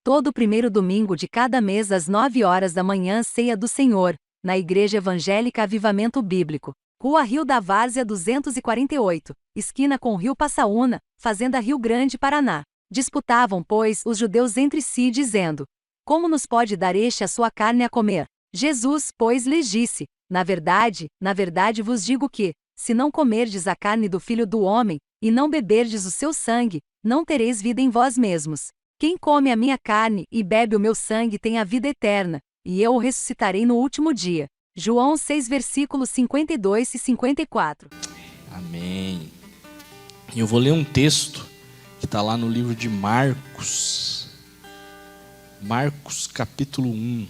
Todo primeiro domingo de cada mês às 9 horas da manhã, Ceia do Senhor, na Igreja Evangélica Avivamento Bíblico, Rua Rio da Várzea 248, esquina com Rio Passaúna, Fazenda Rio Grande, Paraná. Disputavam, pois, os judeus entre si, dizendo: Como nos pode dar este a sua carne a comer? Jesus, pois, lhes disse: na verdade vos digo que, se não comerdes a carne do Filho do Homem, e não beberdes o seu sangue, não tereis vida em vós mesmos. Quem come a minha carne e bebe o meu sangue tem a vida eterna, e eu o ressuscitarei no último dia. João 6, versículos 52 e 54. Amém. E eu vou ler um texto que está lá no livro de Marcos. Marcos capítulo 1.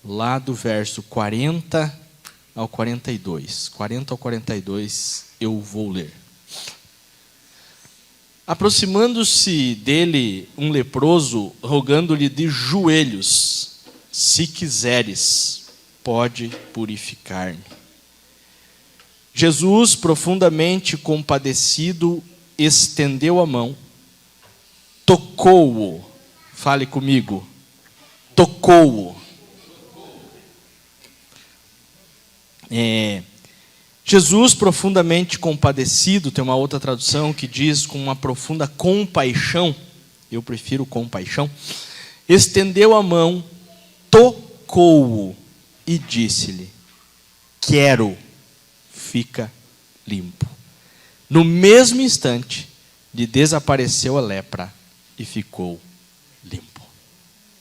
Lá do verso 40 ao 42. 40 ao 42 eu vou ler. Aproximando-se dele um leproso, rogando-lhe de joelhos: se quiseres, pode purificar-me. Jesus, profundamente compadecido, estendeu a mão, tocou-o. Fale comigo. Tocou-o. Jesus, profundamente compadecido, tem uma outra tradução que diz com uma profunda compaixão, eu prefiro compaixão, estendeu a mão, tocou-o e disse-lhe: quero, fica limpo. No mesmo instante, lhe desapareceu a lepra e ficou limpo.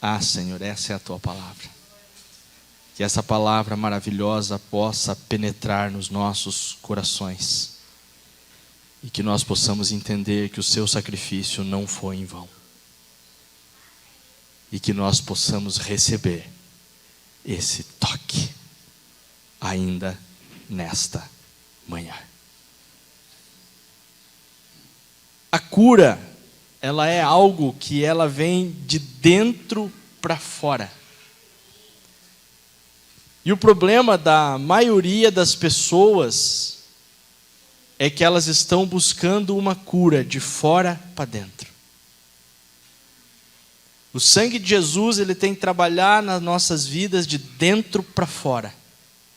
Ah, Senhor, essa é a tua palavra. Que essa palavra maravilhosa possa penetrar nos nossos corações. E que nós possamos entender que o seu sacrifício não foi em vão. E que nós possamos receber esse toque ainda nesta manhã. A cura, ela é algo que ela vem de dentro para fora. E o problema da maioria das pessoas é que elas estão buscando uma cura de fora para dentro. O sangue de Jesus, ele tem que trabalhar nas nossas vidas de dentro para fora,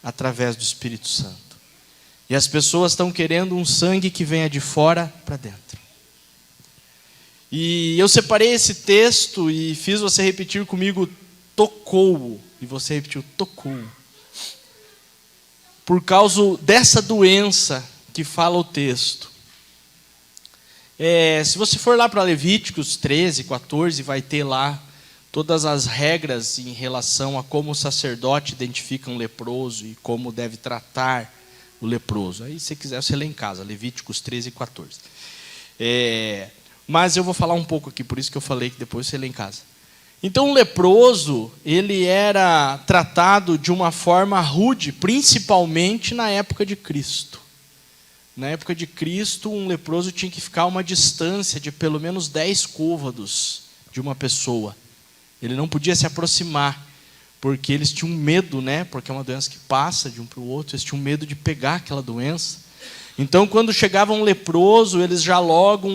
através do Espírito Santo. E as pessoas estão querendo um sangue que venha de fora para dentro. E eu separei esse texto e fiz você repetir comigo: tocou-o. E você repetiu: tocou-o. Por causa dessa doença que fala o texto. Se você for lá para Levíticos 13, 14, vai ter lá todas as regras em relação a como o sacerdote identifica um leproso e como deve tratar o leproso. Aí, se quiser, você lê em casa, Levíticos 13 e 14. Mas eu vou falar um pouco aqui, por isso que eu falei que depois você lê em casa. Então o leproso, ele era tratado de uma forma rude, principalmente na época de Cristo. Na época de Cristo, um leproso tinha que ficar a uma distância de pelo menos 10 côvados de uma pessoa. Ele não podia se aproximar, porque eles tinham medo, porque é uma doença que passa de um para o outro, eles tinham medo de pegar aquela doença. Então, quando chegava um leproso, eles já logo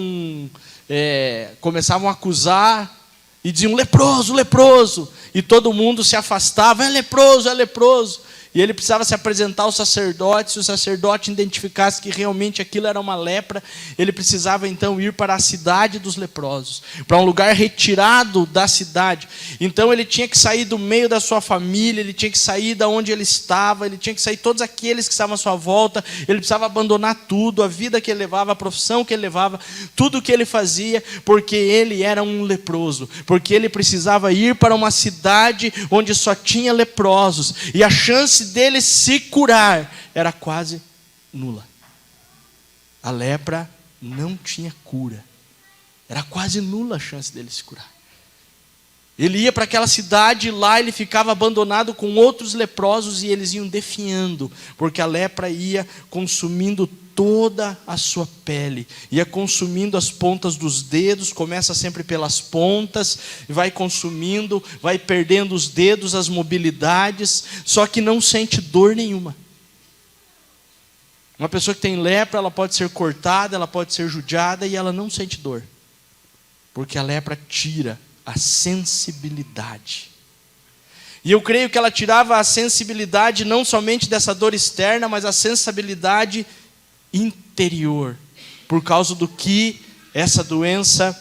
começavam a acusar, e diziam: leproso, leproso. E todo mundo se afastava: é leproso, é leproso. E ele precisava se apresentar ao sacerdote. Se o sacerdote identificasse que realmente aquilo era uma lepra, ele precisava então ir para a cidade dos leprosos, para um lugar retirado da cidade. Então ele tinha que sair do meio da sua família, ele tinha que sair da onde ele estava, ele tinha que sair todos aqueles que estavam à sua volta. Ele precisava abandonar tudo, a vida que ele levava, a profissão que ele levava, tudo o que ele fazia, porque ele era um leproso, porque ele precisava ir para uma cidade onde só tinha leprosos, e a chance dele se curar era quase nula. A lepra não tinha cura. Era quase nula a chance dele se curar. Ele ia para aquela cidade e lá ele ficava abandonado com outros leprosos e eles iam definhando, porque a lepra ia consumindo toda a sua pele, ia consumindo as pontas dos dedos, começa sempre pelas pontas, vai consumindo, vai perdendo os dedos, as mobilidades, só que não sente dor nenhuma. Uma pessoa que tem lepra, ela pode ser cortada, ela pode ser judiada e ela não sente dor. Porque a lepra tira a sensibilidade. E eu creio que ela tirava a sensibilidade não somente dessa dor externa, mas a sensibilidade interior, por causa do que essa doença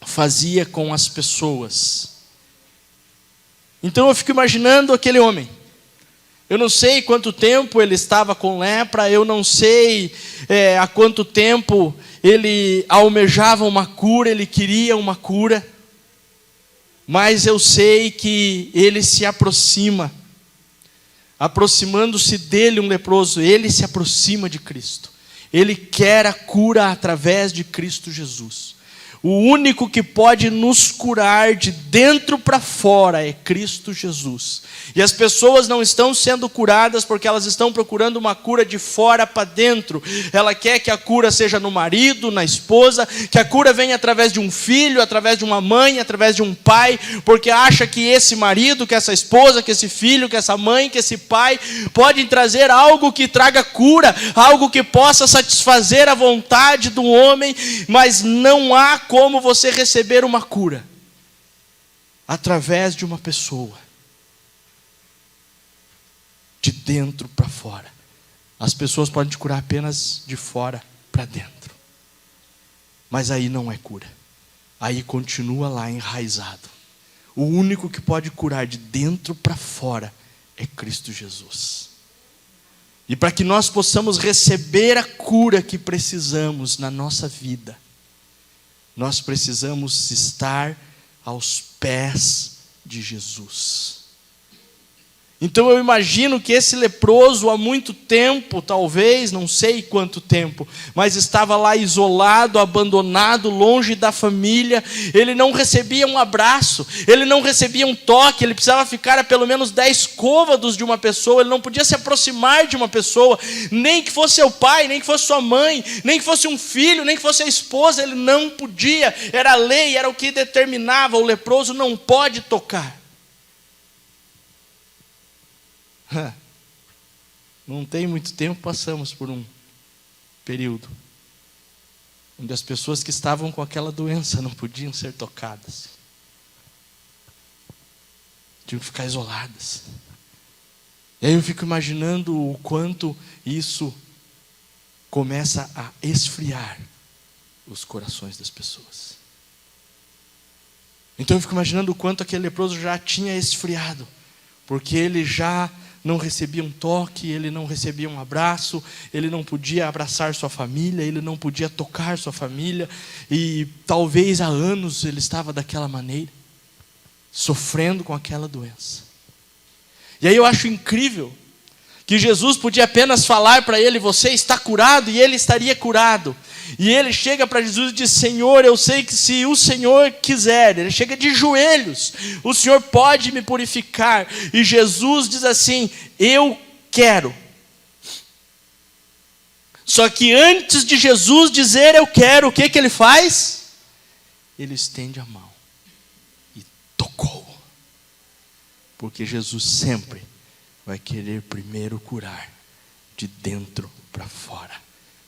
fazia com as pessoas. Então eu fico imaginando aquele homem. Eu não sei quanto tempo ele estava com lepra, eu não sei há quanto tempo ele almejava uma cura, ele queria uma cura. Mas eu sei que ele se aproxima, aproximando-se dele um leproso, ele se aproxima de Cristo. Ele quer a cura através de Cristo Jesus. O único que pode nos curar de dentro para fora é Cristo Jesus. E as pessoas não estão sendo curadas porque elas estão procurando uma cura de fora para dentro. Ela quer que a cura seja no marido, na esposa, que a cura venha através de um filho, através de uma mãe, através de um pai, porque acha que esse marido, que essa esposa, que esse filho, que essa mãe, que esse pai podem trazer algo que traga cura, algo que possa satisfazer a vontade do homem, mas não há como você receber uma cura através de uma pessoa, de dentro para fora. As pessoas podem te curar apenas de fora para dentro, mas aí não é cura, aí continua lá enraizado. O único que pode curar de dentro para fora é Cristo Jesus. E para que nós possamos receber a cura que precisamos na nossa vida, nós precisamos estar aos pés de Jesus. Então eu imagino que esse leproso há muito tempo, talvez, não sei quanto tempo, mas estava lá isolado, abandonado, longe da família. Ele não recebia um abraço, ele não recebia um toque, ele precisava ficar a pelo menos 10 côvados de uma pessoa, ele não podia se aproximar de uma pessoa, nem que fosse seu pai, nem que fosse sua mãe, nem que fosse um filho, nem que fosse a esposa, ele não podia, era a lei, era o que determinava, o leproso não pode tocar. Não tem muito tempo, passamos por um período onde as pessoas que estavam com aquela doença não podiam ser tocadas, tinham que ficar isoladas. E aí eu fico imaginando o quanto isso começa a esfriar os corações das pessoas. Então eu fico imaginando o quanto aquele leproso já tinha esfriado, porque ele já não recebia um toque, ele não recebia um abraço, ele não podia abraçar sua família, ele não podia tocar sua família, e talvez há anos ele estava daquela maneira, sofrendo com aquela doença. E aí eu acho incrível que Jesus podia apenas falar para ele: você está curado, e ele estaria curado. E ele chega para Jesus e diz: Senhor, eu sei que se o Senhor quiser, ele chega de joelhos, o Senhor pode me purificar. E Jesus diz assim: eu quero. Só que antes de Jesus dizer eu quero, o que ele faz? Ele estende a mão e tocou. Porque Jesus sempre vai querer primeiro curar de dentro para fora,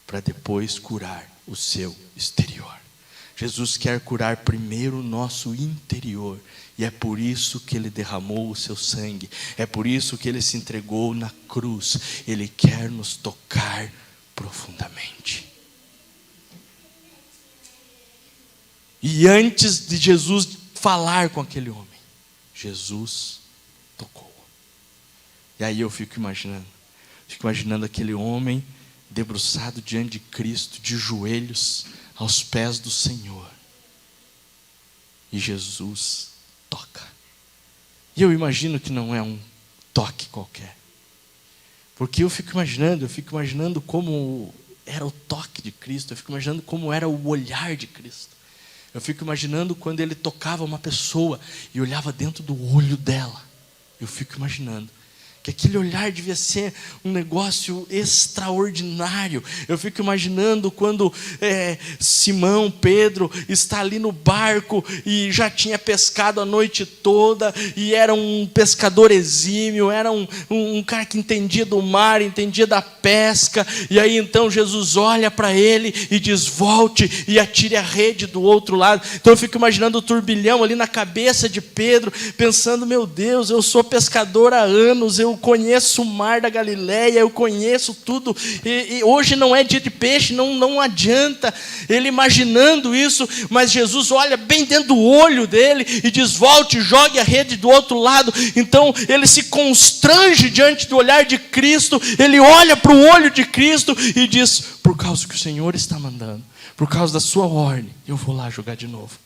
para depois curar o seu exterior. Jesus quer curar primeiro o nosso interior, e é por isso que ele derramou o seu sangue, é por isso que ele se entregou na cruz. Ele quer nos tocar profundamente. E antes de Jesus falar com aquele homem, Jesus tocou. E aí eu fico imaginando aquele homem debruçado diante de Cristo, de joelhos aos pés do Senhor. E Jesus toca. E eu imagino que não é um toque qualquer. Porque eu fico imaginando como era o toque de Cristo, eu fico imaginando como era o olhar de Cristo. Eu fico imaginando quando ele tocava uma pessoa e olhava dentro do olho dela. Eu fico imaginando que aquele olhar devia ser um negócio extraordinário. Eu fico imaginando quando Simão, Pedro, está ali no barco e já tinha pescado a noite toda, e era um pescador exímio, era um cara que entendia do mar, entendia da pesca, e aí então Jesus olha para ele e diz: volte e atire a rede do outro lado. Então eu fico imaginando o turbilhão ali na cabeça de Pedro, pensando: meu Deus, eu sou pescador há anos, eu conheço o mar da Galileia, eu conheço tudo, e hoje não é dia de peixe, não adianta. Ele imaginando isso, mas Jesus olha bem dentro do olho dele e diz: volte, jogue a rede do outro lado. Então ele se constrange diante do olhar de Cristo, ele olha para o olho de Cristo e diz: por causa que o Senhor está mandando, por causa da sua ordem, eu vou lá jogar de novo.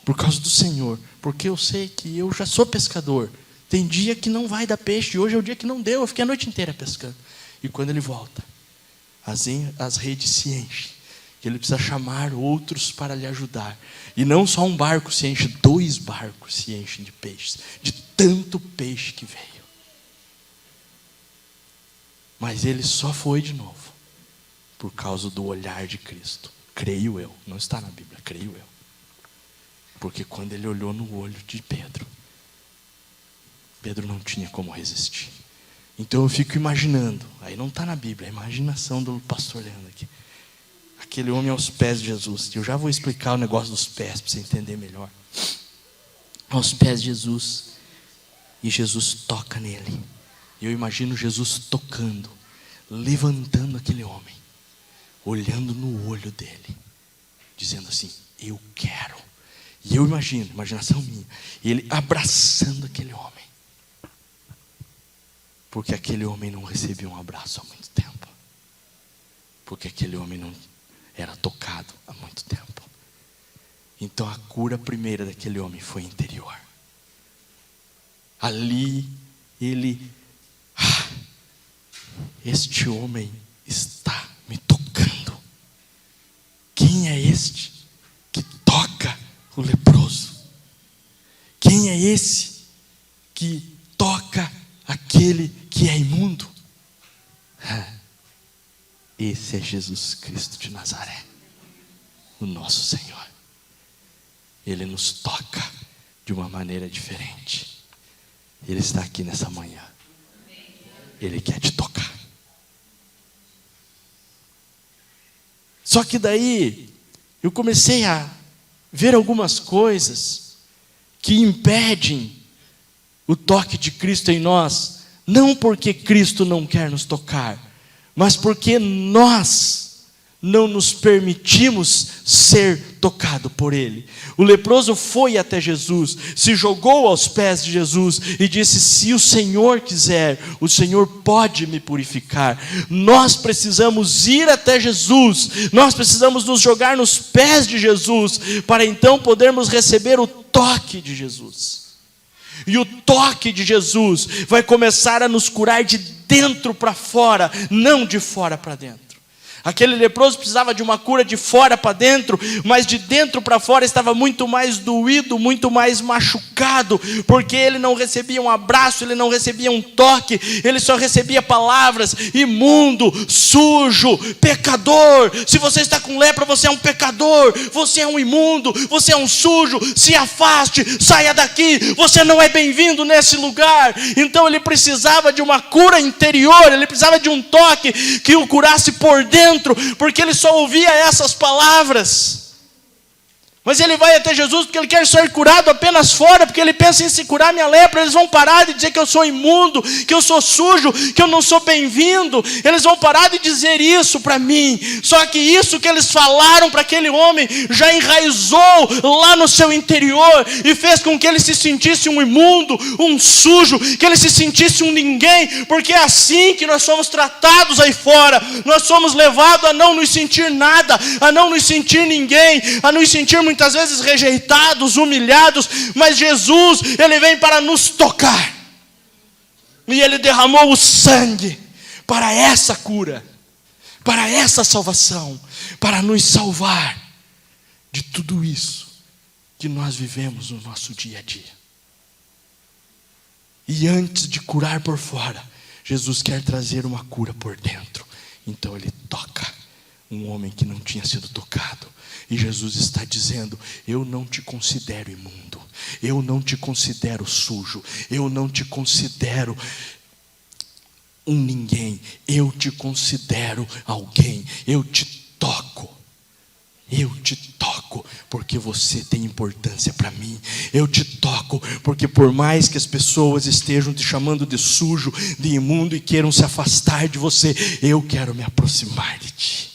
Por causa do Senhor, porque eu sei que eu já sou pescador. Tem dia que não vai dar peixe, e hoje é o dia que não deu, eu fiquei a noite inteira pescando. E quando ele volta, as redes se enchem, que ele precisa chamar outros para lhe ajudar. E não só um barco se enche, 2 barcos se enchem de peixes, de tanto peixe que veio. Mas ele só foi de novo por causa do olhar de Cristo. Creio eu, não está na Bíblia, creio eu. Porque quando ele olhou no olho de Pedro, Pedro não tinha como resistir. Então eu fico imaginando, aí não está na Bíblia, a imaginação do pastor Leandro aqui. Aquele homem aos pés de Jesus. Eu já vou explicar o negócio dos pés para você entender melhor. Aos pés de Jesus. E Jesus toca nele. E eu imagino Jesus tocando, levantando aquele homem, olhando no olho dele, dizendo assim: eu quero. E eu imagino, imaginação minha, ele abraçando aquele homem. Porque aquele homem não recebia um abraço há muito tempo. Porque aquele homem não era tocado há muito tempo. Então a cura primeira daquele homem foi interior. Ali ele: este homem está me tocando. Quem é este que toca o leproso? Quem é esse que toca aquele que é imundo? Esse é Jesus Cristo de Nazaré, o nosso Senhor. Ele nos toca de uma maneira diferente. Ele está aqui nessa manhã. Ele quer te tocar. Só que daí eu comecei a ver algumas coisas que impedem o toque de Cristo em nós, não porque Cristo não quer nos tocar, mas porque nós não nos permitimos ser tocado por Ele. O leproso foi até Jesus, se jogou aos pés de Jesus e disse: se o Senhor quiser, o Senhor pode me purificar. Nós precisamos ir até Jesus, nós precisamos nos jogar nos pés de Jesus, para então podermos receber o toque de Jesus. E o toque de Jesus vai começar a nos curar de dentro para fora, não de fora para dentro. Aquele leproso precisava de uma cura de fora para dentro, mas de dentro para fora estava muito mais doído, muito mais machucado, porque ele não recebia um abraço, ele não recebia um toque, ele só recebia palavras: imundo, sujo, pecador. Se você está com lepra, você é um pecador, você é um imundo, você é um sujo, se afaste, saia daqui, você não é bem-vindo nesse lugar. Então ele precisava de uma cura interior, ele precisava de um toque que o curasse por dentro, porque ele só ouvia essas palavras. Mas ele vai até Jesus porque ele quer ser curado apenas fora, porque ele pensa em se curar minha lepra. Eles vão parar de dizer que eu sou imundo, que eu sou sujo, que eu não sou bem-vindo. Eles vão parar de dizer isso para mim. Só que isso que eles falaram para aquele homem já enraizou lá no seu interior e fez com que ele se sentisse um imundo, um sujo, que ele se sentisse um ninguém, porque é assim que nós somos tratados aí fora. Nós somos levados a não nos sentir nada, a não nos sentir ninguém, a nos sentir muitas vezes rejeitados, humilhados. Mas Jesus, Ele vem para nos tocar, e Ele derramou o sangue para essa cura, para essa salvação, para nos salvar de tudo isso que nós vivemos no nosso dia a dia. E antes de curar por fora, Jesus quer trazer uma cura por dentro. Então ele toca um homem que não tinha sido tocado. E Jesus está dizendo: eu não te considero imundo, eu não te considero sujo, eu não te considero um ninguém, eu te considero alguém. Eu te toco, porque você tem importância para mim. Eu te toco, porque por mais que as pessoas estejam te chamando de sujo, de imundo e queiram se afastar de você, eu quero me aproximar de ti.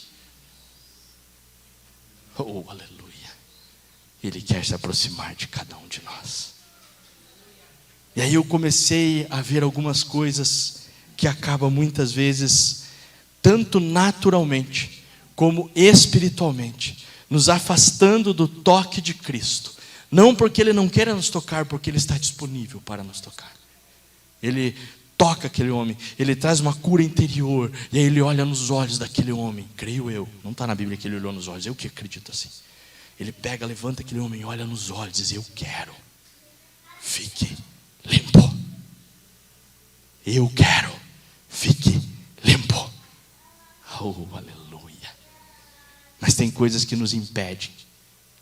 Oh, aleluia. Ele quer se aproximar de cada um de nós. E aí eu comecei a ver algumas coisas que acabam muitas vezes, tanto naturalmente como espiritualmente, nos afastando do toque de Cristo. Não porque Ele não queira nos tocar, porque Ele está disponível para nos tocar. Ele toca aquele homem, Ele traz uma cura interior, e aí Ele olha nos olhos daquele homem, creio eu, não está na Bíblia que Ele olhou nos olhos, eu que acredito assim. Ele pega, levanta aquele homem, olha nos olhos e diz: eu quero, fique limpo. Eu quero, fique limpo. Oh, aleluia. Mas tem coisas que nos impedem,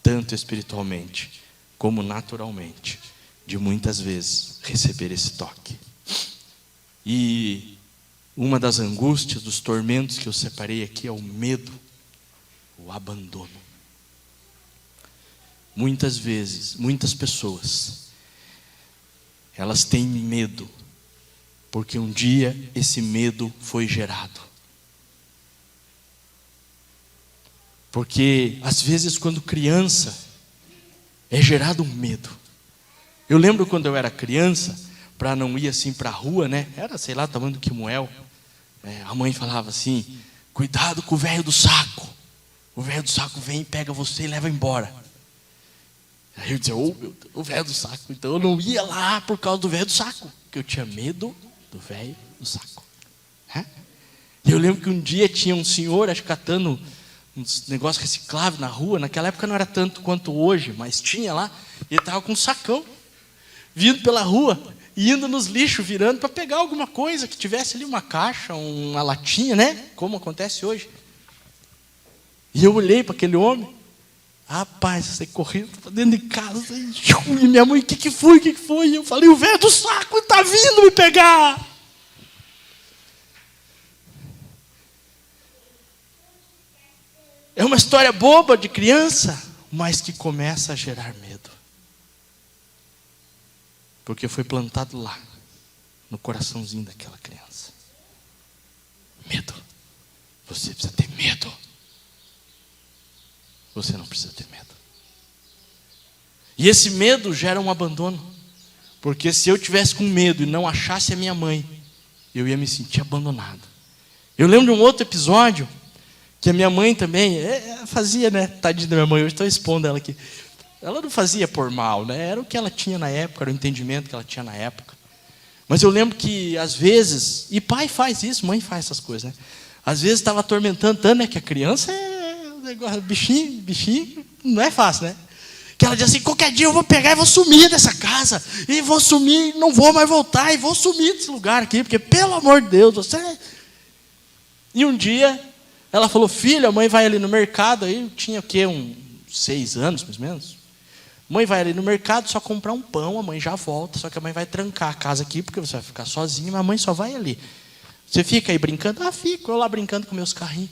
tanto espiritualmente como naturalmente, de muitas vezes receber esse toque. E uma das angústias, dos tormentos que eu separei aqui é o medo, o abandono. Muitas vezes, muitas pessoas, elas têm medo, porque um dia esse medo foi gerado. Porque às vezes quando criança, é gerado um medo. Eu lembro quando eu era criança, para não ir assim para a rua, né? Era, sei lá, tamanho do Quimoel. A mãe falava assim: cuidado com o velho do saco. O velho do saco vem e pega você e leva embora. Aí eu dizia: oh, meu Deus, o velho do saco. Então eu não ia lá por causa do velho do saco, porque eu tinha medo do velho do saco. E eu lembro que um dia tinha um senhor, acho que catando uns negócios recicláveis na rua. Naquela época não era tanto quanto hoje, mas tinha lá. E ele estava com um sacão, vindo pela rua, indo nos lixos, virando para pegar alguma coisa que tivesse ali, uma caixa, uma latinha, né? Como acontece hoje. E eu olhei para aquele homem. Rapaz, eu saí correndo para dentro de casa. E minha mãe: o que foi? E eu falei: o velho do saco está vindo me pegar. É uma história boba de criança, mas que começa a gerar medo. Porque foi plantado lá, no coraçãozinho daquela criança. Medo. Você precisa ter medo. Você não precisa ter medo. E esse medo gera um abandono. Porque se eu tivesse com medo e não achasse a minha mãe, eu ia me sentir abandonado. Eu lembro de um outro episódio, que a minha mãe também fazia, né? Tadinha da minha mãe, hoje estou expondo ela aqui. Ela não fazia por mal, né? Era o que ela tinha na época, era o entendimento que ela tinha na época. Mas eu lembro que às vezes, e pai faz isso, mãe faz essas coisas, né? Às vezes estava atormentando tanto, né? Que a criança bichinho, não é fácil, né? Que ela diz assim: qualquer dia eu vou pegar e vou sumir dessa casa, e vou sumir, não vou mais voltar, e vou sumir desse lugar aqui, porque pelo amor de Deus, você... E um dia, ela falou: filha, a mãe vai ali no mercado, aí eu tinha o quê? Uns 6 anos, mais ou menos. Mãe vai ali no mercado só comprar um pão, a mãe já volta, só que a mãe vai trancar a casa aqui, porque você vai ficar sozinha, mas a mãe só vai ali. Você fica aí brincando? Fico, eu lá brincando com meus carrinhos.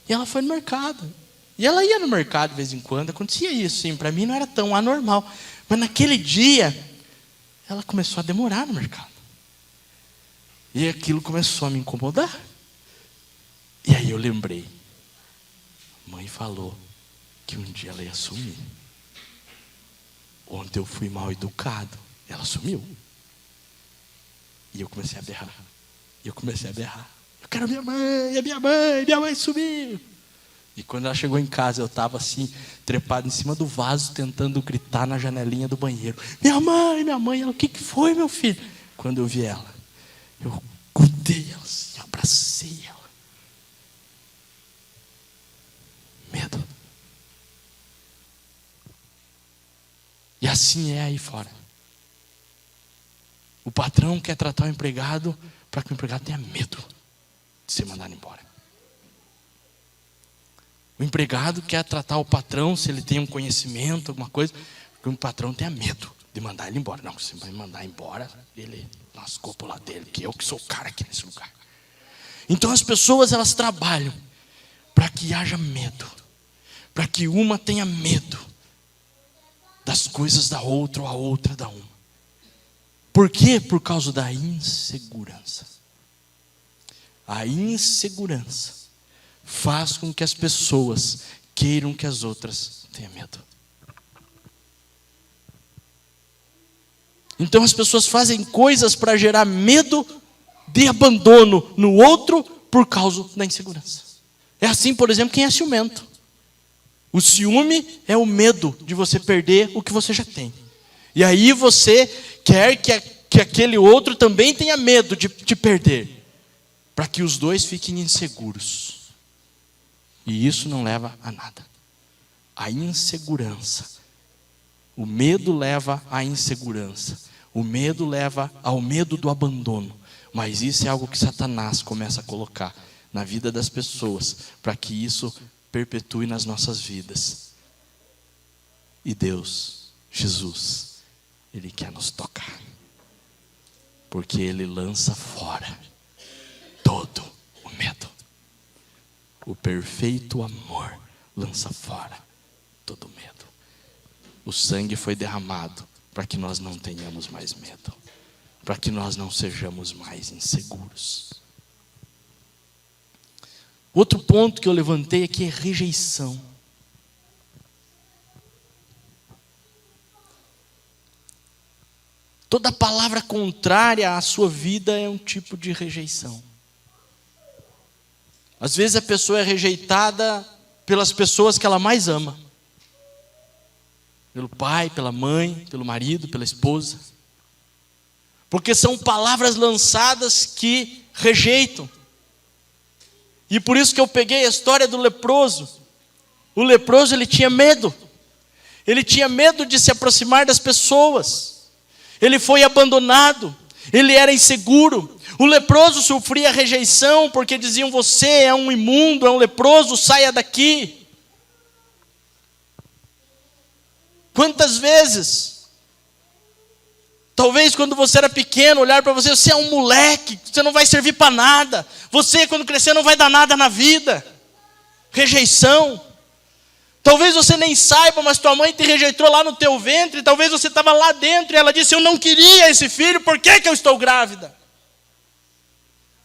E ela foi no mercado. E ela ia no mercado de vez em quando, acontecia isso, sim, para mim não era tão anormal. Mas naquele dia, ela começou a demorar no mercado. E aquilo começou a me incomodar. E aí eu lembrei, mãe falou que um dia ela ia sumir. Ontem eu fui mal educado, ela sumiu. E eu comecei a berrar. Eu quero minha mãe sumiu. E quando ela chegou em casa, eu estava assim, trepado em cima do vaso, tentando gritar na janelinha do banheiro: minha mãe. Ela: o que foi, meu filho? Quando eu vi ela, eu grudei ela assim, abracei ela. Medo. E assim é aí fora. O patrão quer tratar o empregado para que o empregado tenha medo de ser mandado embora. O empregado quer tratar o patrão, se ele tem um conhecimento, alguma coisa, que o patrão tenha medo de mandar ele embora. Não, você vai mandar embora, ele lascou pro lado dele, que eu que sou o cara aqui nesse lugar. Então as pessoas, elas trabalham para que haja medo, para que uma tenha medo das coisas da outra ou a outra da uma. Por quê? Por causa da insegurança. A insegurança faz com que as pessoas queiram que as outras tenham medo. Então as pessoas fazem coisas para gerar medo de abandono no outro por causa da insegurança. É assim, por exemplo, quem é ciumento. O ciúme é o medo de você perder o que você já tem. E aí você quer que aquele outro também tenha medo de te perder, para que os dois fiquem inseguros. E isso não leva a nada. A insegurança. O medo leva à insegurança. O medo leva ao medo do abandono. Mas isso é algo que Satanás começa a colocar na vida das pessoas, para que isso perpetue nas nossas vidas. E Deus, Jesus, Ele quer nos tocar, porque Ele lança fora todo o medo. O perfeito amor lança fora todo o medo. O sangue foi derramado para que nós não tenhamos mais medo, para que nós não sejamos mais inseguros. Outro ponto que eu levantei aqui é rejeição. Toda palavra contrária à sua vida é um tipo de rejeição. Às vezes a pessoa é rejeitada pelas pessoas que ela mais ama. Pelo pai, pela mãe, pelo marido, pela esposa. Porque são palavras lançadas que rejeitam. E por isso que eu peguei a história do leproso. O leproso, ele tinha medo. Ele tinha medo de se aproximar das pessoas. Ele foi abandonado. Ele era inseguro. O leproso sofria rejeição porque diziam: você é um imundo, é um leproso, saia daqui. Quantas vezes, talvez quando você era pequeno, olhar para você: você é um moleque, você não vai servir para nada. Você, quando crescer, não vai dar nada na vida. Rejeição. Talvez você nem saiba, mas tua mãe te rejeitou lá no teu ventre. Talvez você estava lá dentro e ela disse: eu não queria esse filho, por que eu estou grávida?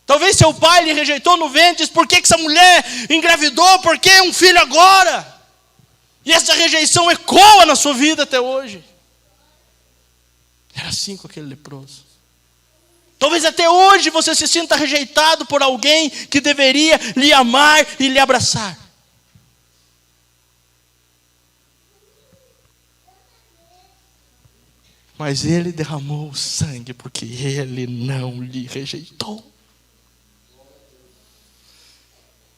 Talvez seu pai lhe rejeitou no ventre e disse: por que essa mulher engravidou? Por que um filho agora? E essa rejeição ecoa na sua vida até hoje. Era assim com aquele leproso. Talvez até hoje você se sinta rejeitado por alguém que deveria lhe amar e lhe abraçar. Mas ele derramou o sangue porque ele não lhe rejeitou.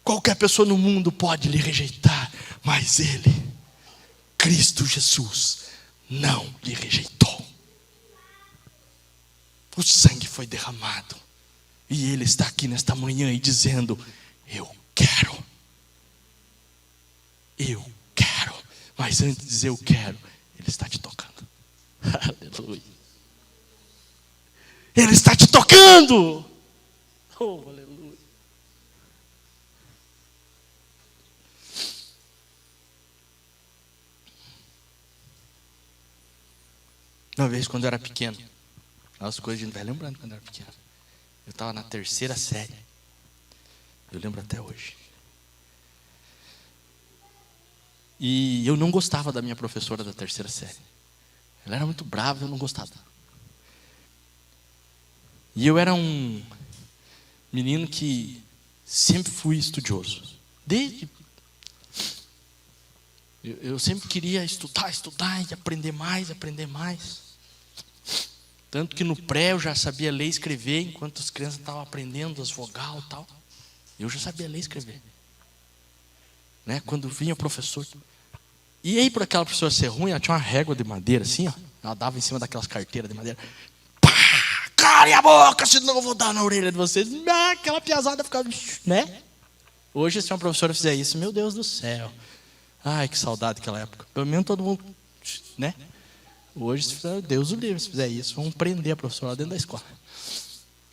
Qualquer pessoa no mundo pode lhe rejeitar, mas ele, Cristo Jesus, não lhe rejeitou. O sangue foi derramado. E Ele está aqui nesta manhã e dizendo: eu quero. Eu quero. Mas antes de dizer eu quero, Ele está te tocando. Aleluia. Ele está te tocando. Oh, aleluia. Uma vez, quando eu era pequeno, as coisas a gente vai lembrando quando eu era pequeno. Eu estava na 3ª série. Eu lembro até hoje. E eu não gostava da minha professora da 3ª série. Ela era muito brava, eu não gostava. E eu era um menino que sempre fui estudioso. Eu sempre queria estudar e aprender mais. Tanto que no pré eu já sabia ler e escrever, enquanto as crianças estavam aprendendo as vogais e tal. Eu já sabia ler e escrever. Né? Quando vinha o professor. E aí, por aquela professora ser ruim, ela tinha uma régua de madeira assim, ó. Ela dava em cima daquelas carteiras de madeira. Pá! calem a boca, senão eu vou dar na orelha de vocês. Aquela piazada ficava, né? Hoje, se uma professora fizer isso, meu Deus do céu. Ai, que saudade daquela época. Pelo menos todo mundo, né? Hoje, Deus o livre, se fizer isso, vão prender a professora dentro da escola.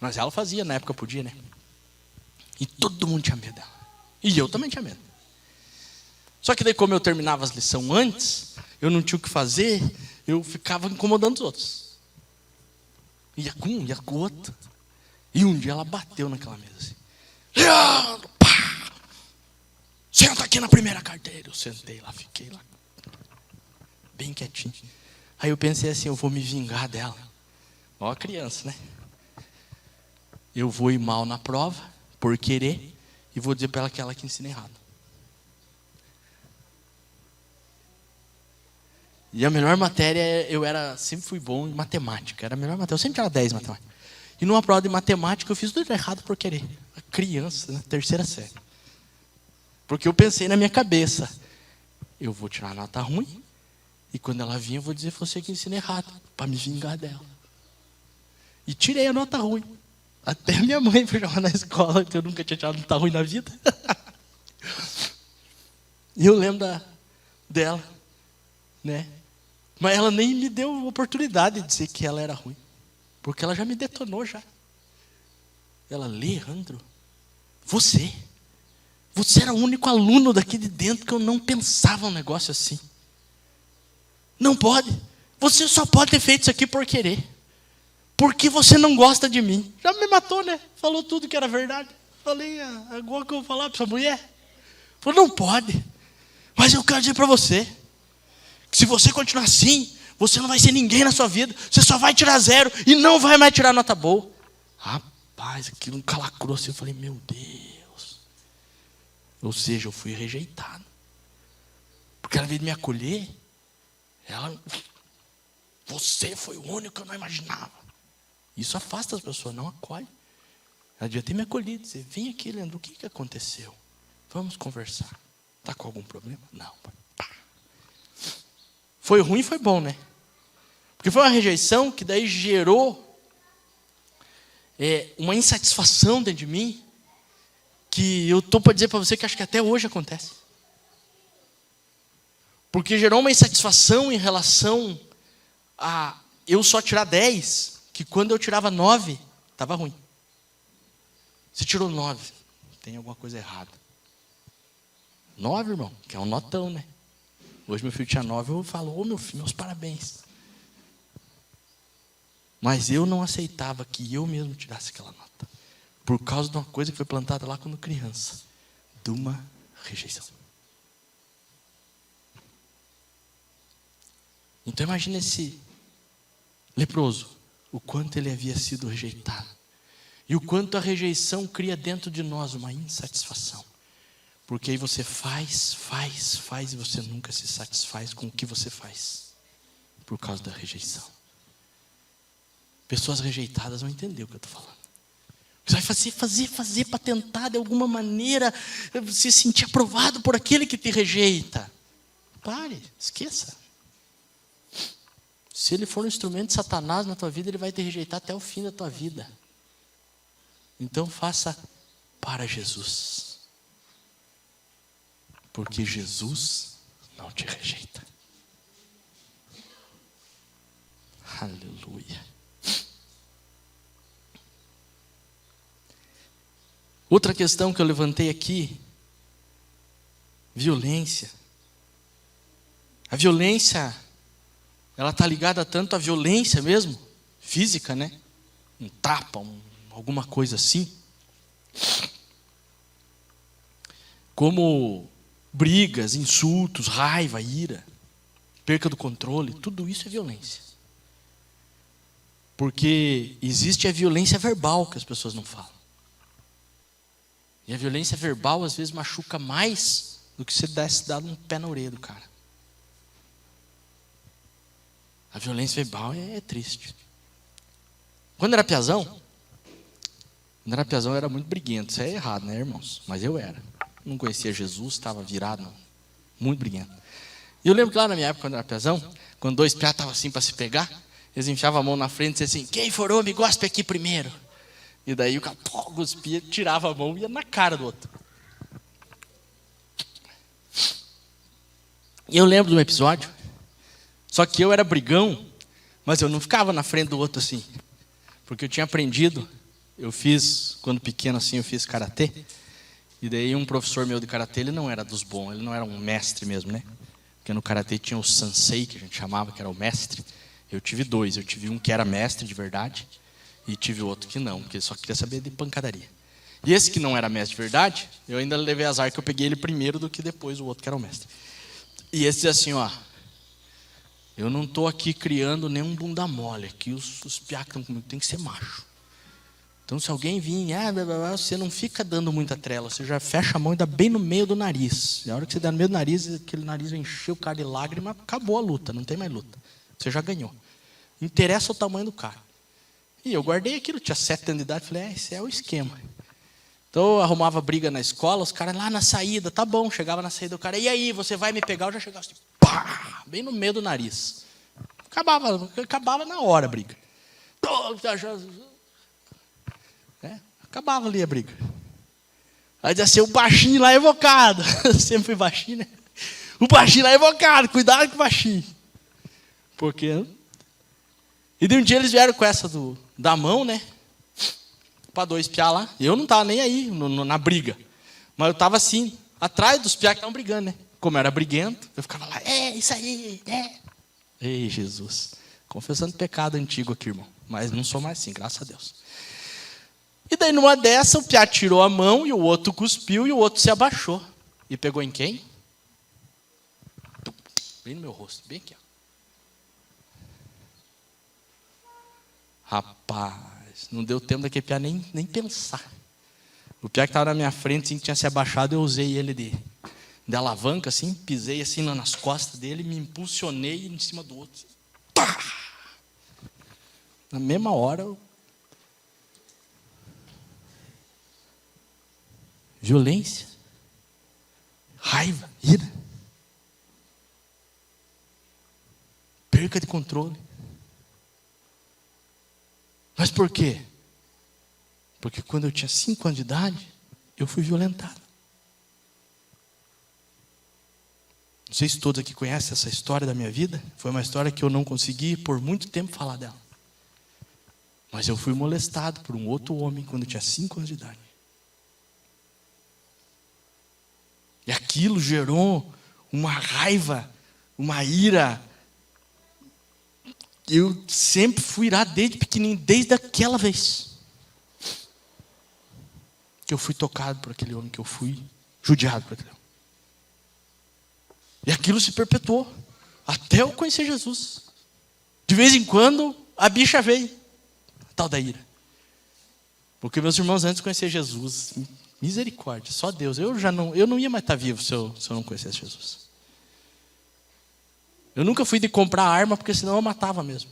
Mas ela fazia, na época podia, né? E todo mundo tinha medo dela. E eu também tinha medo. Só que daí, como eu terminava as lições antes, eu não tinha o que fazer, eu ficava incomodando os outros. Ia com um, ia com o outro. E um dia ela bateu naquela mesa assim. Leandro, pá! Senta aqui na primeira carteira. Eu sentei lá, fiquei lá. Bem quietinho. Aí eu pensei assim, eu vou me vingar dela. Ó a criança, né? Eu vou ir mal na prova, por querer, e vou dizer para ela que ela que ensina errado. E a melhor matéria, sempre fui bom em matemática. Era a melhor matéria, eu sempre tirava 10 em matemática. E numa prova de matemática eu fiz tudo errado por querer. A criança, na terceira série. Porque eu pensei na minha cabeça, eu vou tirar nota ruim, e quando ela vir eu vou dizer você que ensina errado, para me vingar dela. E tirei a nota ruim. Até minha mãe foi chamar na escola, que eu nunca tinha tirado nota ruim na vida. E eu lembro dela, né? Mas ela nem me deu oportunidade de dizer que ela era ruim. Porque ela já me detonou já. Ela, Leandro, você era o único aluno daqui de dentro que eu não pensava um negócio assim. Não pode. Você só pode ter feito isso aqui por querer. Porque você não gosta de mim. Já me matou, né? Falou tudo que era verdade. Falei, agora que eu vou falar para essa mulher. Falou, não pode. Mas eu quero dizer para você, que se você continuar assim, você não vai ser ninguém na sua vida. Você só vai tirar 0 e não vai mais tirar nota boa. Rapaz, aquilo um calacrou assim. Eu falei, meu Deus. Ou seja, eu fui rejeitado. Porque ela veio me acolher. Você foi o único que eu não imaginava. Isso afasta as pessoas, não acolhe. Ela devia ter me acolhido, dizer, vem aqui, Leandro, o que aconteceu? Vamos conversar. Está com algum problema? Não. Pá. Foi ruim, foi bom, né? Porque foi uma rejeição que daí gerou uma insatisfação dentro de mim, que eu estou para dizer para você que acho que até hoje acontece. Porque gerou uma insatisfação em relação a eu só tirar 10, que quando eu tirava 9, estava ruim. Você tirou 9, tem alguma coisa errada. 9, irmão, que é um notão, né? Hoje meu filho tinha 9, eu falo, meu filho, meus parabéns. Mas eu não aceitava que eu mesmo tirasse aquela nota. Por causa de uma coisa que foi plantada lá quando criança. De uma rejeição. Então imagine esse leproso, o quanto ele havia sido rejeitado. E o quanto a rejeição cria dentro de nós uma insatisfação. Porque aí você faz, e você nunca se satisfaz com o que você faz. Por causa da rejeição. Pessoas rejeitadas vão entender o que eu estou falando. Você vai fazer para tentar de alguma maneira se sentir aprovado por aquele que te rejeita. Pare, esqueça. Se ele for um instrumento de Satanás na tua vida, ele vai te rejeitar até o fim da tua vida. Então faça para Jesus. Porque Jesus não te rejeita. Aleluia. Outra questão que eu levantei aqui, violência. A violência, ela está ligada tanto à violência mesmo, física, né? Um tapa, alguma coisa assim. Como brigas, insultos, raiva, ira, perca do controle, tudo isso é violência. Porque existe a violência verbal que as pessoas não falam. E a violência verbal às vezes machuca mais do que se desse dado um pé na orelha do cara. A violência verbal é triste. Quando era piazão, eu era muito briguento. Isso é errado, né, irmãos? Mas eu era. Não conhecia Jesus, estava virado, muito briguento. E eu lembro que lá na minha época, quando eu era piazão, quando 2 piá estavam assim para se pegar, Eles enfiavam a mão na frente e diziam assim, quem for homem, gospe aqui primeiro. E daí o cara cuspia, tirava a mão e ia na cara do outro. E eu lembro de um episódio, só que eu era brigão, mas eu não ficava na frente do outro assim. Porque eu tinha aprendido, eu fiz, quando pequeno assim, eu fiz karatê. E daí um professor meu de karatê, ele não era dos bons, ele não era um mestre mesmo, né? Porque no karatê tinha o sensei, que a gente chamava, que era o mestre. Eu tive dois, eu tive um que era mestre de verdade, e tive outro que não, porque ele só queria saber de pancadaria. E esse que não era mestre de verdade, eu ainda levei azar que eu peguei ele primeiro do que depois o outro que era o mestre. E esse diz assim, ó, eu não estou aqui criando nenhum bunda mole, aqui os piá que estão comigo tem que ser macho. Então se alguém vir, você não fica dando muita trela, você já fecha a mão e dá bem no meio do nariz. E a hora que você dá no meio do nariz, aquele nariz vai encher o cara de lágrima, acabou a luta, não tem mais luta. Você já ganhou. Interessa o tamanho do cara. E eu guardei aquilo, tinha 7 anos de idade, falei, esse é o esquema. Então eu arrumava briga na escola, os caras lá na saída, tá bom, chegava na saída, o cara, e aí, você vai me pegar? Eu já chegava assim, pá, bem no meio do nariz. Acabava na hora a briga. Acabava ali a briga. Aí dizia assim, o baixinho lá é evocado. Sempre fui baixinho, né? O baixinho lá é evocado, cuidado com o baixinho. Porque... E de um dia eles vieram com essa da mão, né? Para 2 piá lá. Eu não estava nem aí na briga. Mas eu estava assim, atrás dos piá que estavam brigando, né? Como eu era briguento, eu ficava lá, isso aí, Ei, Jesus. Confessando pecado antigo aqui, irmão. Mas não sou mais assim, graças a Deus. E daí numa dessa, o piá tirou a mão e o outro cuspiu e o outro se abaixou. E pegou em quem? Bem no meu rosto, bem aqui, ó. Rapaz, não deu tempo daquele piá nem pensar. O piá que estava na minha frente, assim, que tinha se abaixado, eu usei ele de alavanca, assim, pisei assim nas costas dele, me impulsionei em cima do outro. Assim, pá! Na mesma hora, violência, raiva, ira, perca de controle. Mas por quê? Porque quando eu tinha 5 anos de idade, eu fui violentado. Não sei se todos aqui conhecem essa história da minha vida. Foi uma história que eu não consegui por muito tempo falar dela. Mas eu fui molestado por um outro homem quando eu tinha 5 anos de idade. E aquilo gerou uma raiva, uma ira. Eu sempre fui irado desde pequenininho, desde aquela vez. Que eu fui tocado por aquele homem, que eu fui judiado por aquele homem. E aquilo se perpetuou, até eu conhecer Jesus. De vez em quando, a bicha veio, a tal da ira. Porque meus irmãos, antes de conhecer Jesus, misericórdia, só Deus. Eu não ia mais estar vivo se eu não conhecesse Jesus. Eu nunca fui de comprar arma, porque senão eu matava mesmo.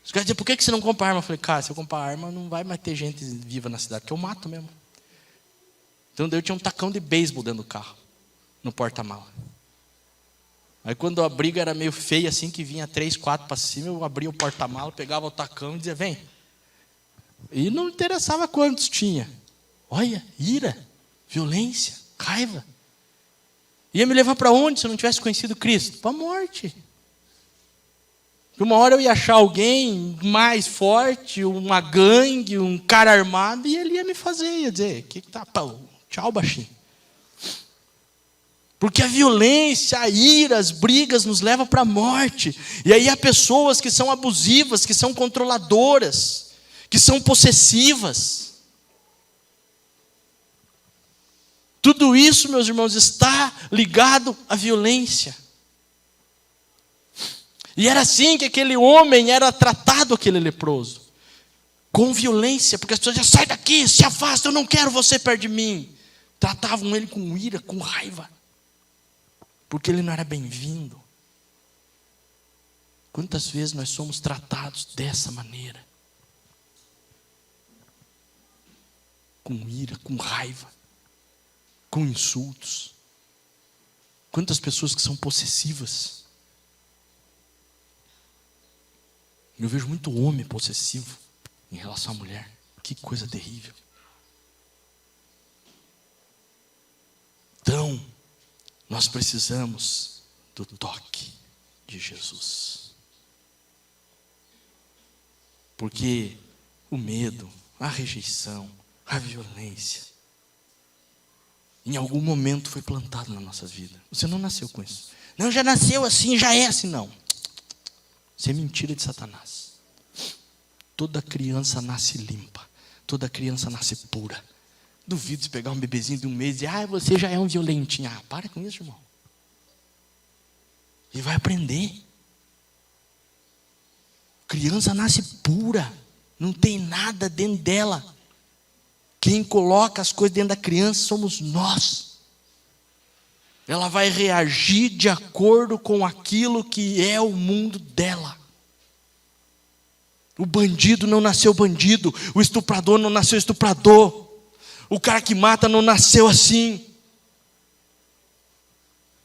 Os caras diziam, por que você não compra arma? Eu falei, cara, se eu comprar arma, não vai mais ter gente viva na cidade, porque eu mato mesmo. Então eu tinha um tacão de beisebol dentro do carro, no porta-mala. Aí quando a briga era meio feia, assim, que vinha 3, 4 para cima, eu abria o porta-mala, pegava o tacão e dizia, vem. E não interessava quantos tinha. Olha, ira, violência, raiva. Ia me levar para onde se eu não tivesse conhecido Cristo? Para a morte. Porque uma hora eu ia achar alguém mais forte, uma gangue, um cara armado, e ele ia me fazer, ia dizer, que tá, tchau, baixinho. Porque a violência, a ira, as brigas nos levam para a morte. E aí há pessoas que são abusivas, que são controladoras, que são possessivas. Tudo isso, meus irmãos, está ligado à violência. E era assim que aquele homem era tratado, aquele leproso. Com violência, porque as pessoas diziam, sai daqui, se afasta, eu não quero você perto de mim. Tratavam ele com ira, com raiva. Porque ele não era bem-vindo. Quantas vezes nós somos tratados dessa maneira? Com ira, com raiva, com insultos. Quantas pessoas que são possessivas. Eu vejo muito homem possessivo em relação à mulher. Que coisa terrível. Então, nós precisamos do toque de Jesus. Porque o medo, a rejeição, a violência, em algum momento foi plantado na nossa vida. Você não nasceu com isso. Não, já nasceu assim, já é assim. Não. Isso é mentira de Satanás. Toda criança nasce limpa. Toda criança nasce pura. Duvido se pegar um bebezinho de 1 mês e dizer, você já é um violentinho. Para com isso, irmão. E vai aprender. Criança nasce pura. Não tem nada dentro dela. Quem coloca as coisas dentro da criança somos nós. Ela vai reagir de acordo com aquilo que é o mundo dela. O bandido não nasceu bandido. O estuprador não nasceu estuprador. O cara que mata não nasceu assim.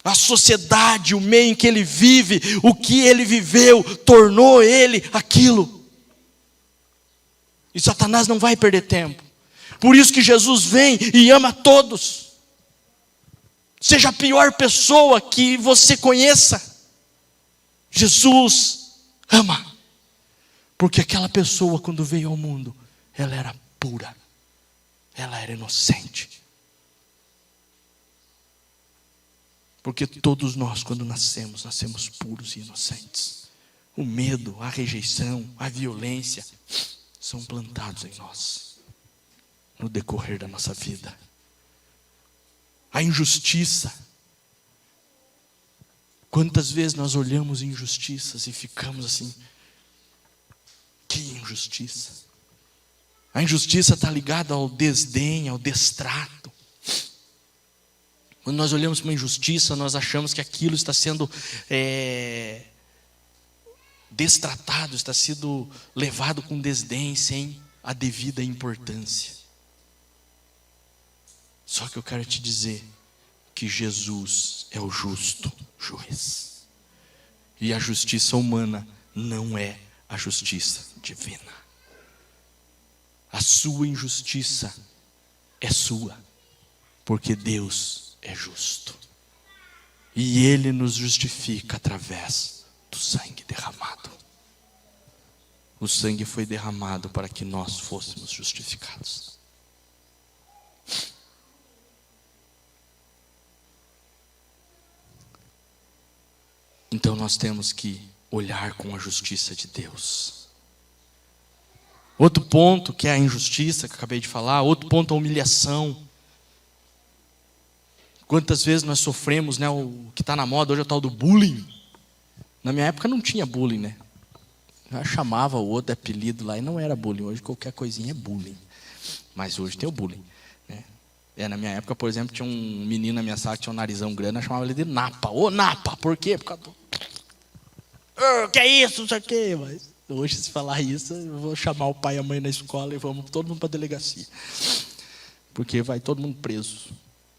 A sociedade, o meio em que ele vive, o que ele viveu, tornou ele aquilo. E Satanás não vai perder tempo. Por isso que Jesus vem e ama todos. Seja a pior pessoa que você conheça, Jesus ama. Porque aquela pessoa, quando veio ao mundo, ela era pura. Ela era inocente. Porque todos nós, quando nascemos puros e inocentes. O medo, a rejeição, a violência são plantados em nós no decorrer da nossa vida. A injustiça. Quantas vezes nós olhamos injustiças e ficamos assim, que injustiça. A injustiça está ligada ao desdém, ao destrato. Quando nós olhamos para uma injustiça, nós achamos que aquilo está sendo destratado, está sendo levado com desdém, sem a devida importância. Só que eu quero te dizer que Jesus é o justo juiz. E a justiça humana não é a justiça divina. A sua injustiça é sua, porque Deus é justo. E Ele nos justifica através do sangue derramado. O sangue foi derramado para que nós fôssemos justificados. Então nós temos que olhar com a justiça de Deus. Outro ponto que é a injustiça, que eu acabei de falar. Outro ponto é a humilhação. Quantas vezes nós sofremos, né? O que está na moda hoje é o tal do bullying. Na minha época não tinha bullying, né? Eu chamava o outro de apelido lá e não era bullying. Hoje qualquer coisinha é bullying. Mas hoje tem o bullying, né? Na minha época, por exemplo, tinha um menino na minha sala que tinha um narizão grande, eu chamava ele de Napa. Ô Napa, por quê? Por causa do... que é isso, isso aqui. Mas hoje, se falar isso, eu vou chamar o pai e a mãe na escola e vamos todo mundo para a delegacia. Porque vai todo mundo preso.